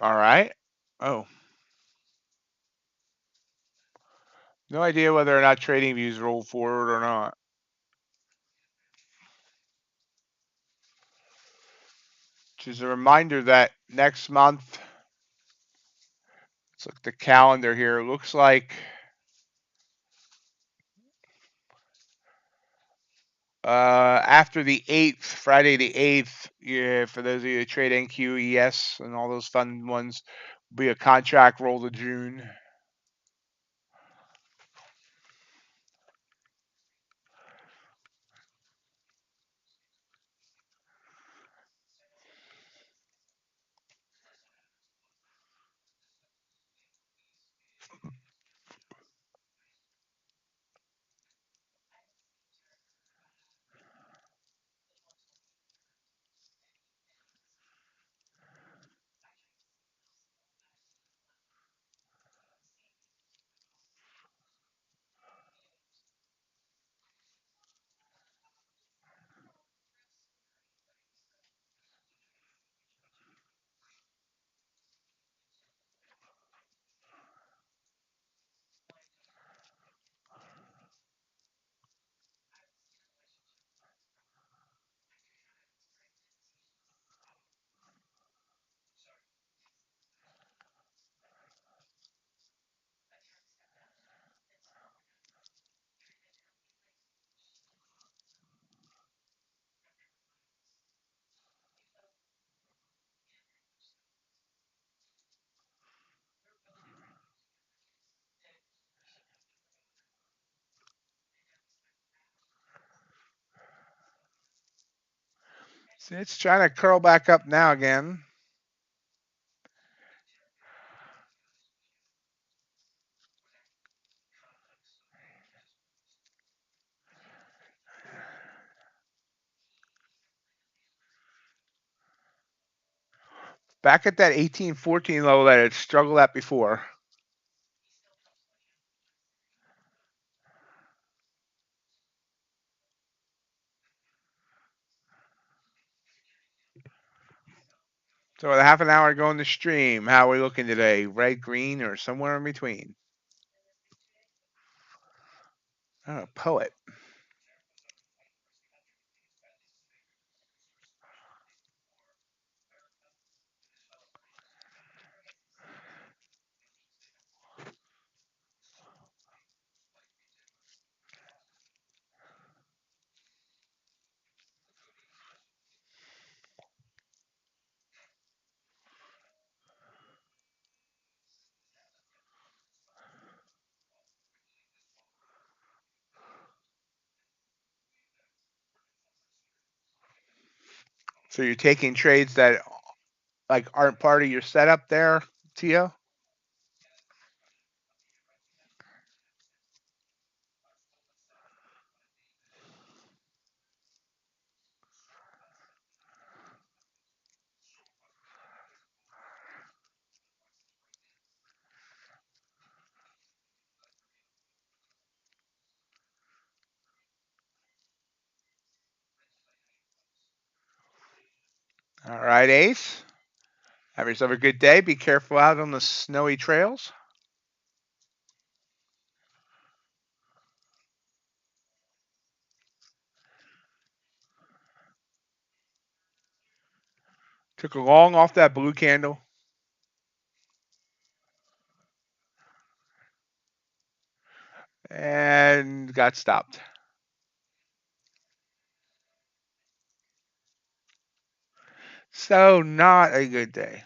A: All right. Oh, no idea whether or not trading views roll forward or not. Just a reminder that next month, let's look at the calendar here. It looks like after the 8th, Friday the 8th, yeah, for those of you that trade NQES and all those fun ones, will be a contract roll to June. See, it's trying to curl back up now again. Back at that 1814 level that it struggled at before. So with a half an hour going to stream, how are we looking today? Red, green, or somewhere in between? Oh, poet. So you're taking trades that like aren't part of your setup there, Tio? All right, Ace. Have yourself a good day. Be careful out on the snowy trails. Took a long off that blue candle. And got stopped. So not a good day.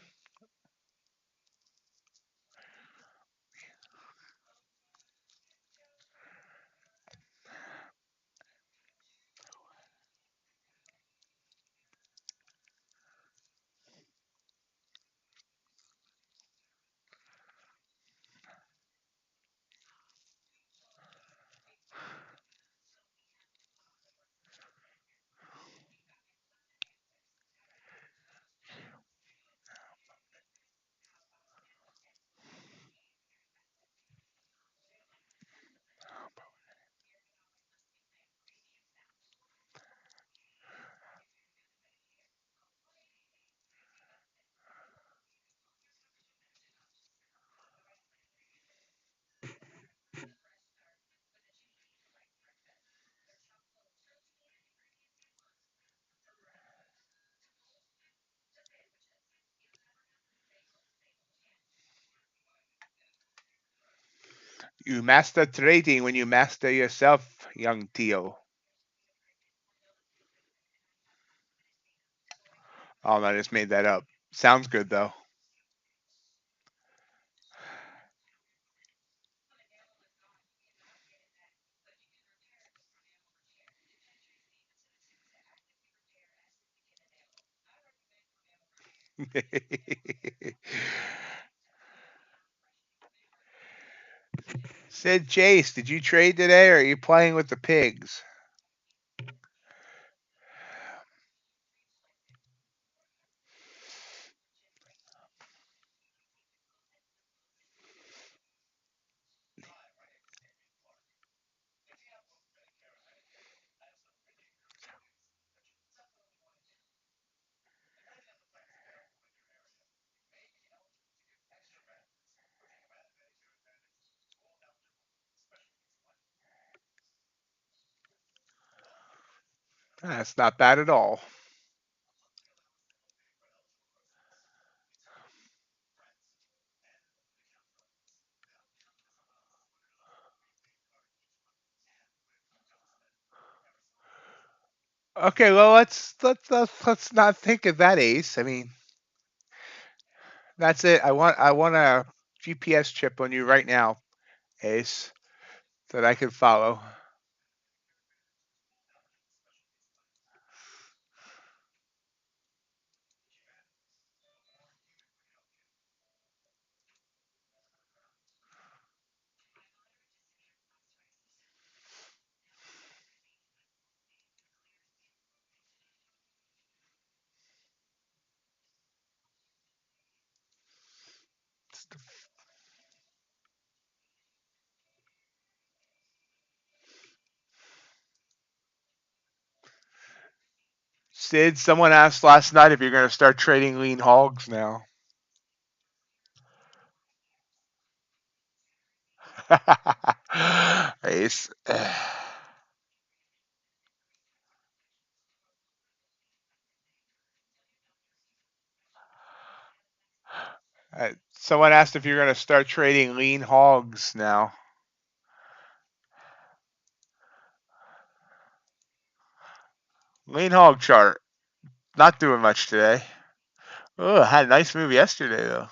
A: You master trading when you master yourself, young Tio. Oh, no, I just made that up. Sounds good, though. Said Chase, did you trade today or are you playing with the pigs? That's not bad at all. Okay, well let's not think of that, Ace. I mean, that's it. I want a GPS chip on you right now, Ace, that I can follow. Sid, someone asked last night if you're going to start trading lean hogs now. Ace. Someone asked if you're going to start trading lean hogs now. Lean hog chart. Not doing much today. Oh, had a nice move yesterday though.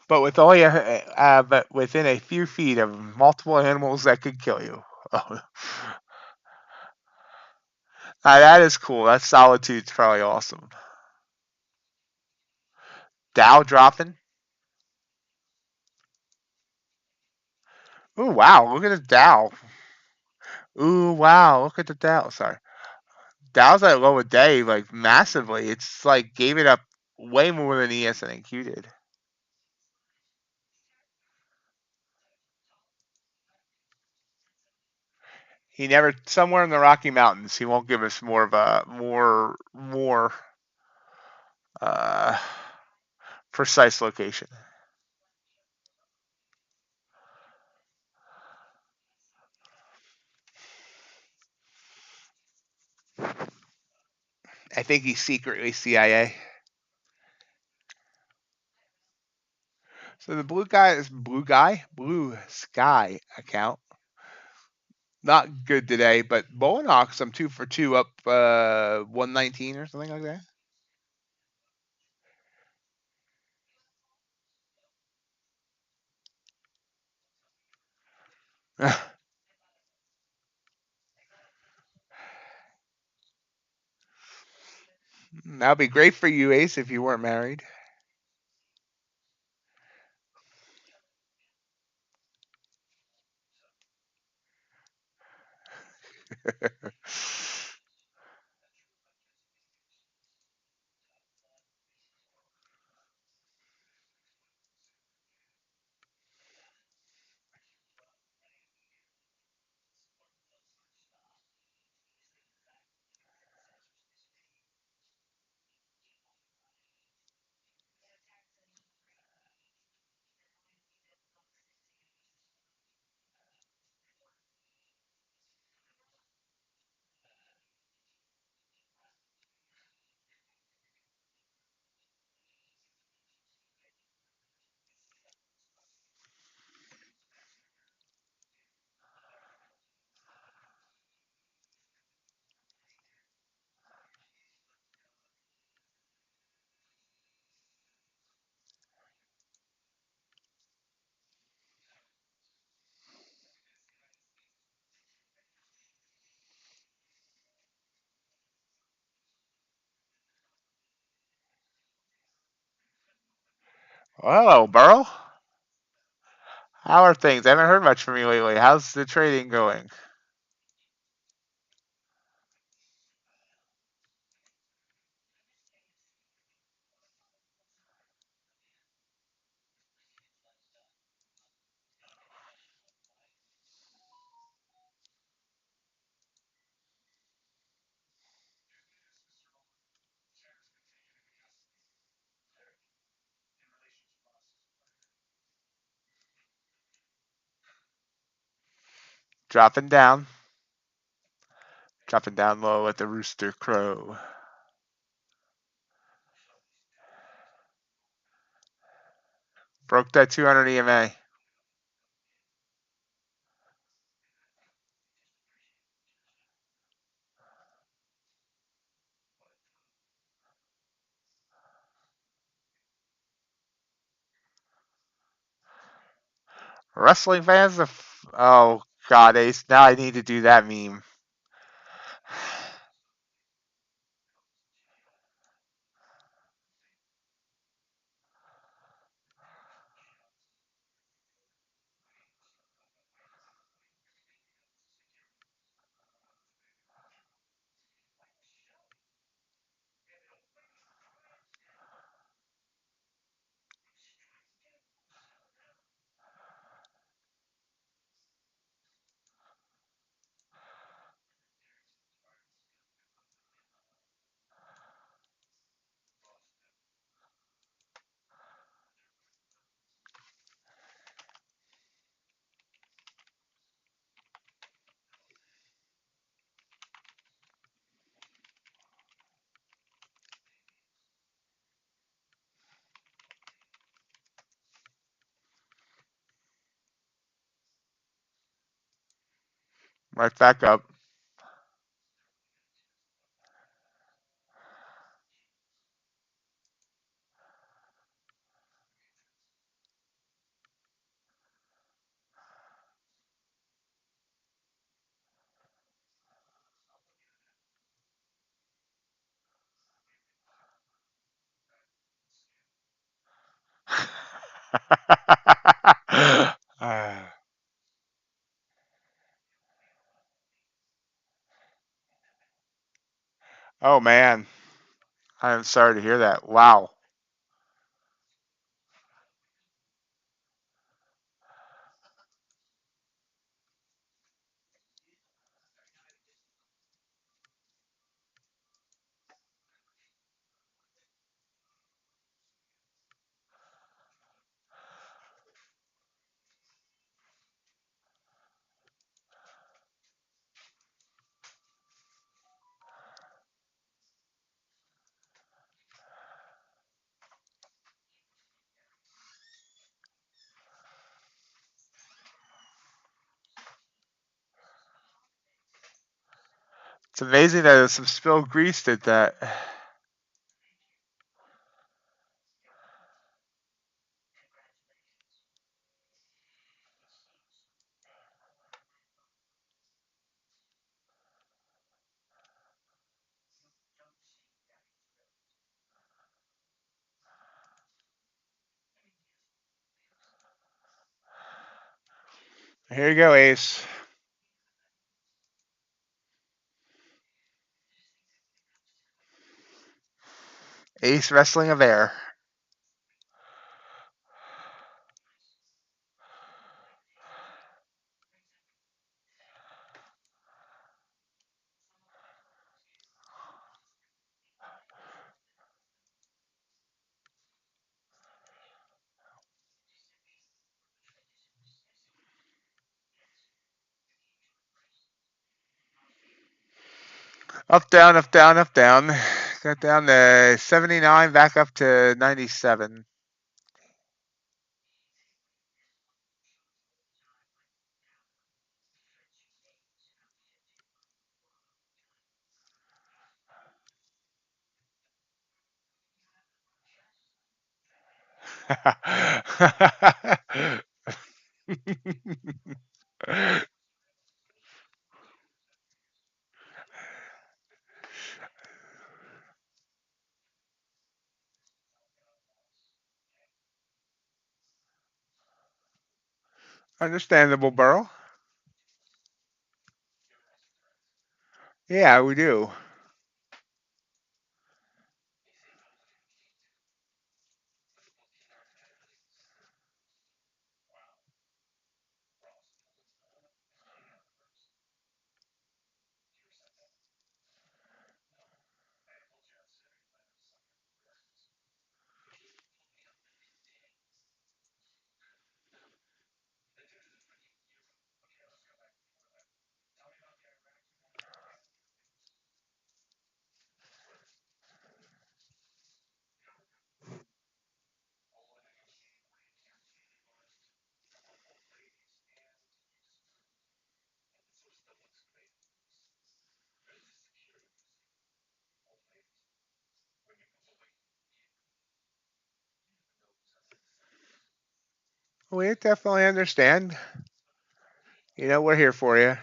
A: but with only but within a few feet of multiple animals that could kill you. Oh. That is cool. That solitude's probably awesome. Dow dropping. Ooh, wow. Look at the Dow. Ooh, wow. Look at the Dow. Sorry. Dow's at low a day, like massively. It's like gave it up way more than ES and NQ did. He never somewhere in the Rocky Mountains. He won't give us more of a more uh, precise location. I think he's secretly CIA. So the blue sky account. Not good today, but Bulenox, I'm 2 for 2 up 119 or something like that. That'd be great for you, Ace, if you weren't married. Well, hello, Burrow. How are things? I haven't heard much from you lately. How's the trading going? Dropping down. Dropping down low. Let the rooster crow. Broke that 200 EMA. Wrestling fans? Oh, God, Ace. Now I need to do that meme. Right back up. Oh man, I am sorry to hear that. Wow. It's amazing that some spilled grease did that. Here you go, Ace. Ace wrestling a bear. Up, down, up, down, up, down. Got down to 79, back up to 97. Understandable, Burrow. Yeah, we do. We definitely understand. You know, we're here for you.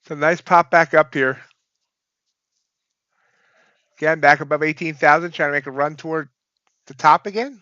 A: So nice pop back up here. Again, back above 18,000, trying to make a run toward the top again.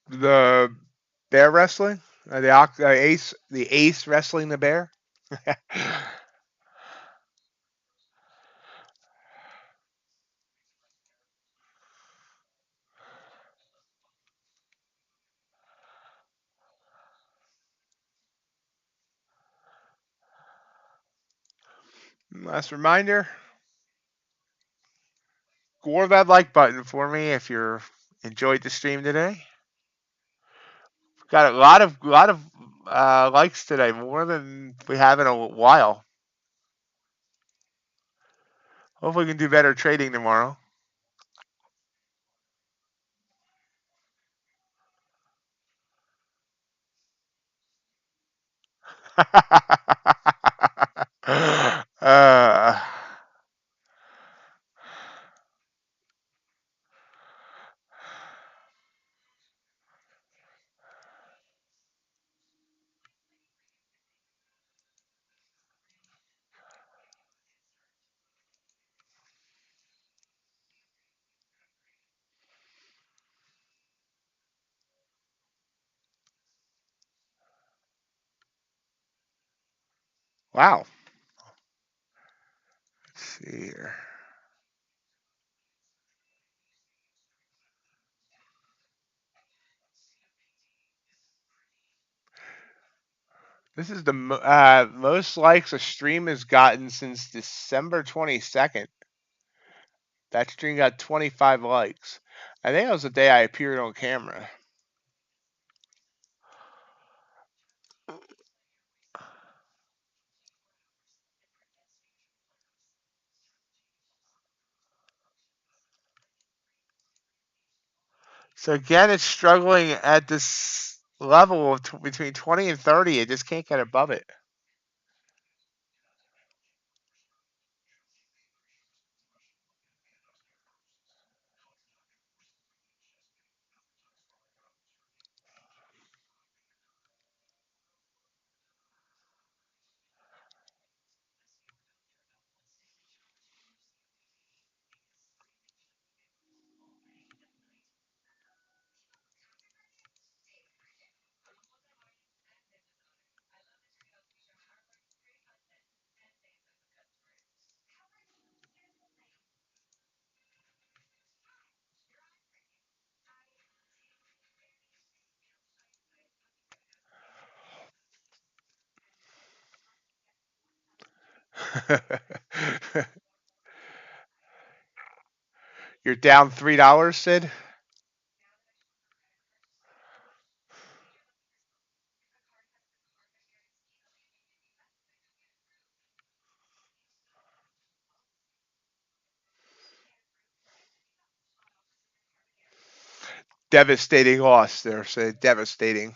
A: The bear wrestling, the ace wrestling the bear. Last reminder, gore that like button for me if you're enjoyed the stream today. Got a lot of likes today, more than we have in a while. Hopefully we can do better trading tomorrow. uh, wow. Let's see here. This is the most likes a stream has gotten since December 22nd. That stream got 25 likes. I think that was the day I appeared on camera. So again, it's struggling at this level of between 20 and 30. It just can't get above it. You're down $3, Sid? Devastating loss there, Sid. Devastating.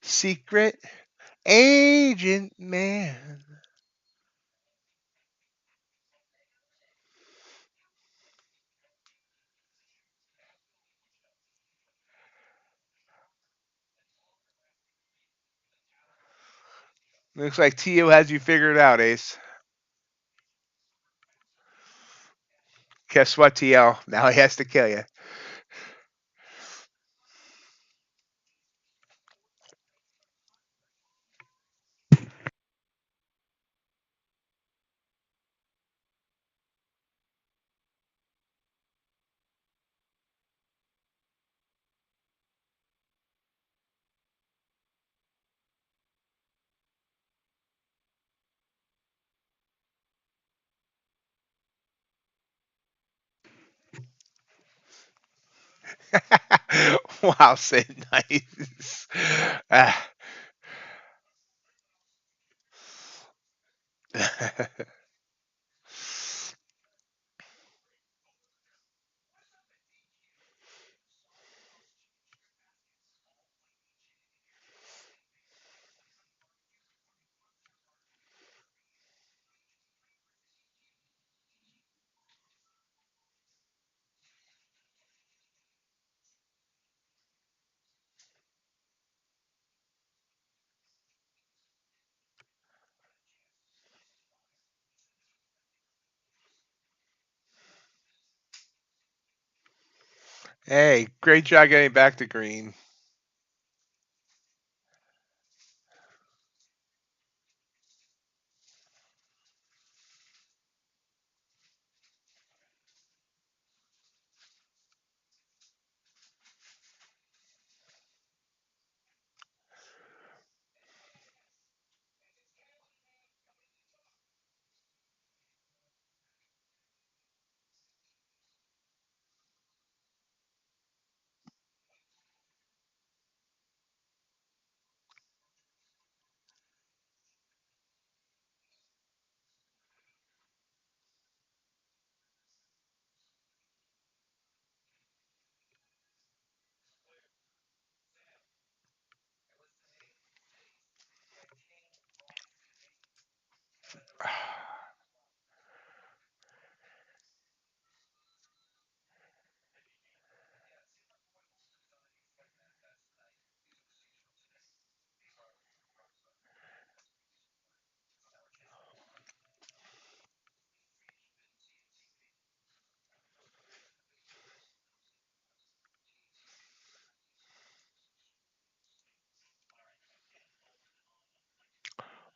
A: Secret agent man. Looks like Tio has you figured out, Ace. Guess what, Tio? Now he has to kill you. Wow, Sid, nice. Ah. Hey, great job getting back to green.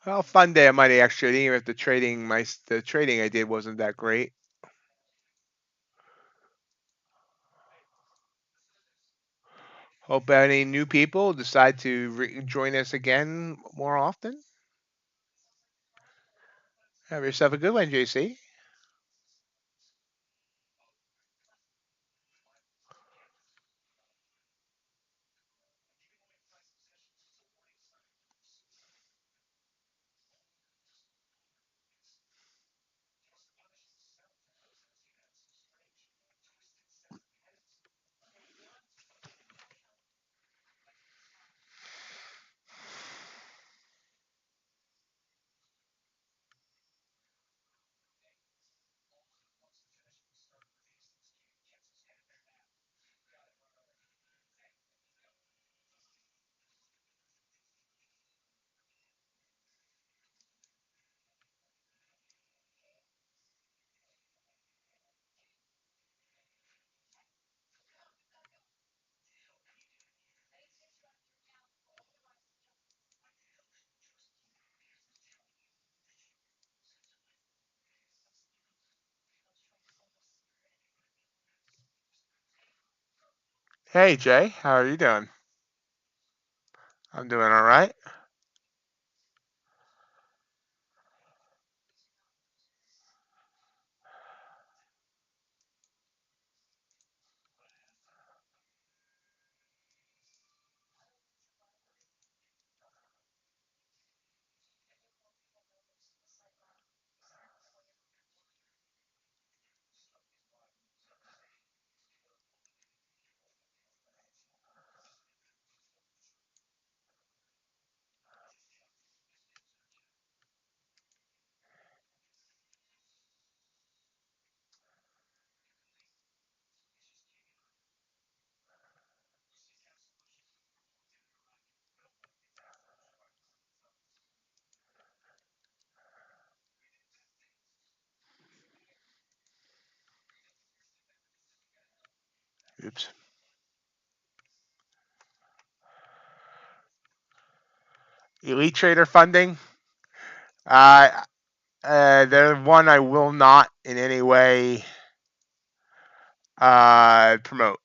A: Well, fun day at MightyOxTrading, even if the trading I did wasn't that great. Hope any new people decide to join us again more often. Have yourself a good one, JC. Hey, Jay, how are you doing? I'm doing all right. Oops. Elite Trader funding. Uh, they're one I will not in any way promote.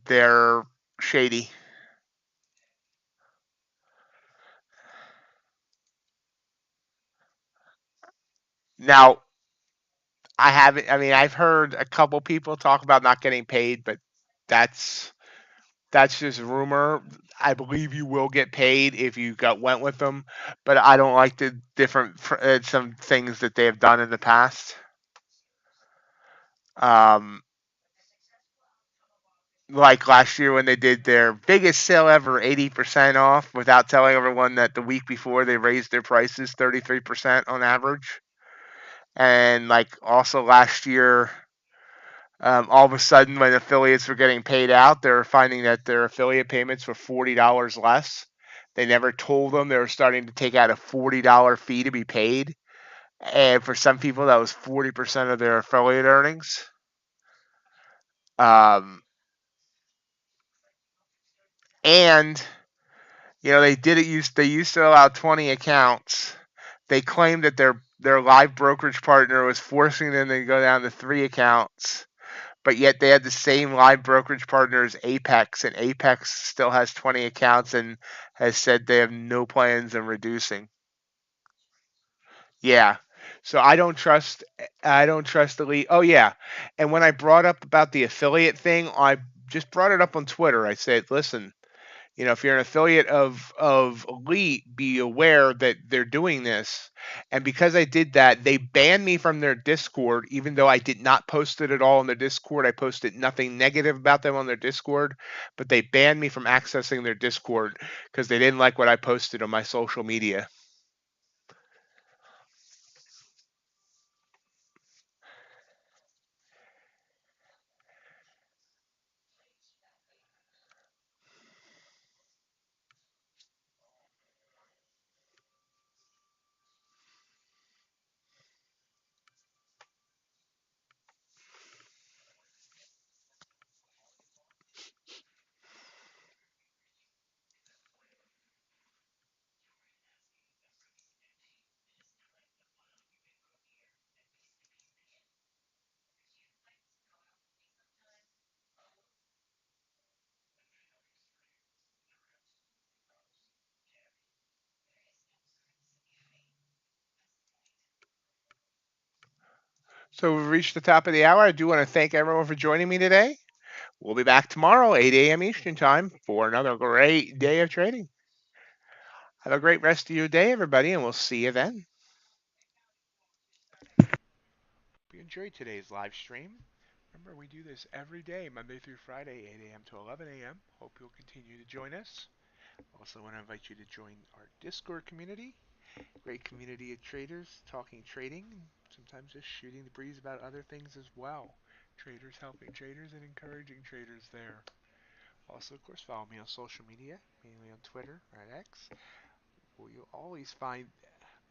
A: They're shady. Now, I haven't. I mean, I've heard a couple people talk about not getting paid, but that's that's just rumor. I believe you will get paid if you went with them, but I don't like the different some things that they have done in the past. Um, like last year when they did their biggest sale ever, 80% off, without telling everyone that the week before they raised their prices 33% on average. And like also last year, all of a sudden, when affiliates were getting paid out, they were finding that their affiliate payments were $40 less. They never told them they were starting to take out a $40 fee to be paid. And for some people, that was 40% of their affiliate earnings. Um, And they used to allow 20 accounts. They claimed that their live brokerage partner was forcing them to go down to 3 accounts, but yet they had the same live brokerage partner as Apex, and Apex still has 20 accounts and has said they have no plans on reducing. Yeah. So I don't trust the lead. Oh yeah. And when I brought up about the affiliate thing, I just brought it up on Twitter. I said, "Listen, if you're an affiliate of Elite, be aware that they're doing this." And because I did that, they banned me from their Discord, even though I did not post it at all in their Discord. I posted nothing negative about them on their Discord, but they banned me from accessing their Discord because they didn't like what I posted on my social media. So we've reached the top of the hour. I do want to thank everyone for joining me today. We'll be back tomorrow, 8 a.m. Eastern Time, for another great day of trading. Have a great rest of your day, everybody, and we'll see you then. If you enjoyed today's live stream, remember we do this every day, Monday through Friday, 8 a.m. to 11 a.m. Hope you'll continue to join us. Also want to invite you to join our Discord community. Great community of traders talking trading, and sometimes just shooting the breeze about other things as well. Traders helping traders and encouraging traders there. Also, of course, follow me on social media, mainly on Twitter or at X, where you'll always find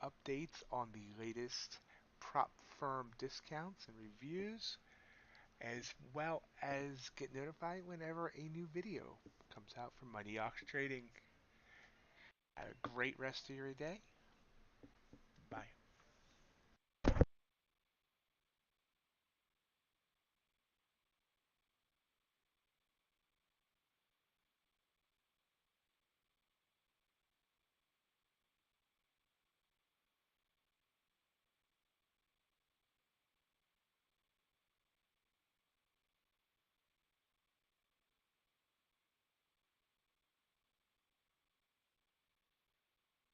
A: updates on the latest prop firm discounts and reviews, as well as get notified whenever a new video comes out from MightyOxTrading. Have a great rest of your day.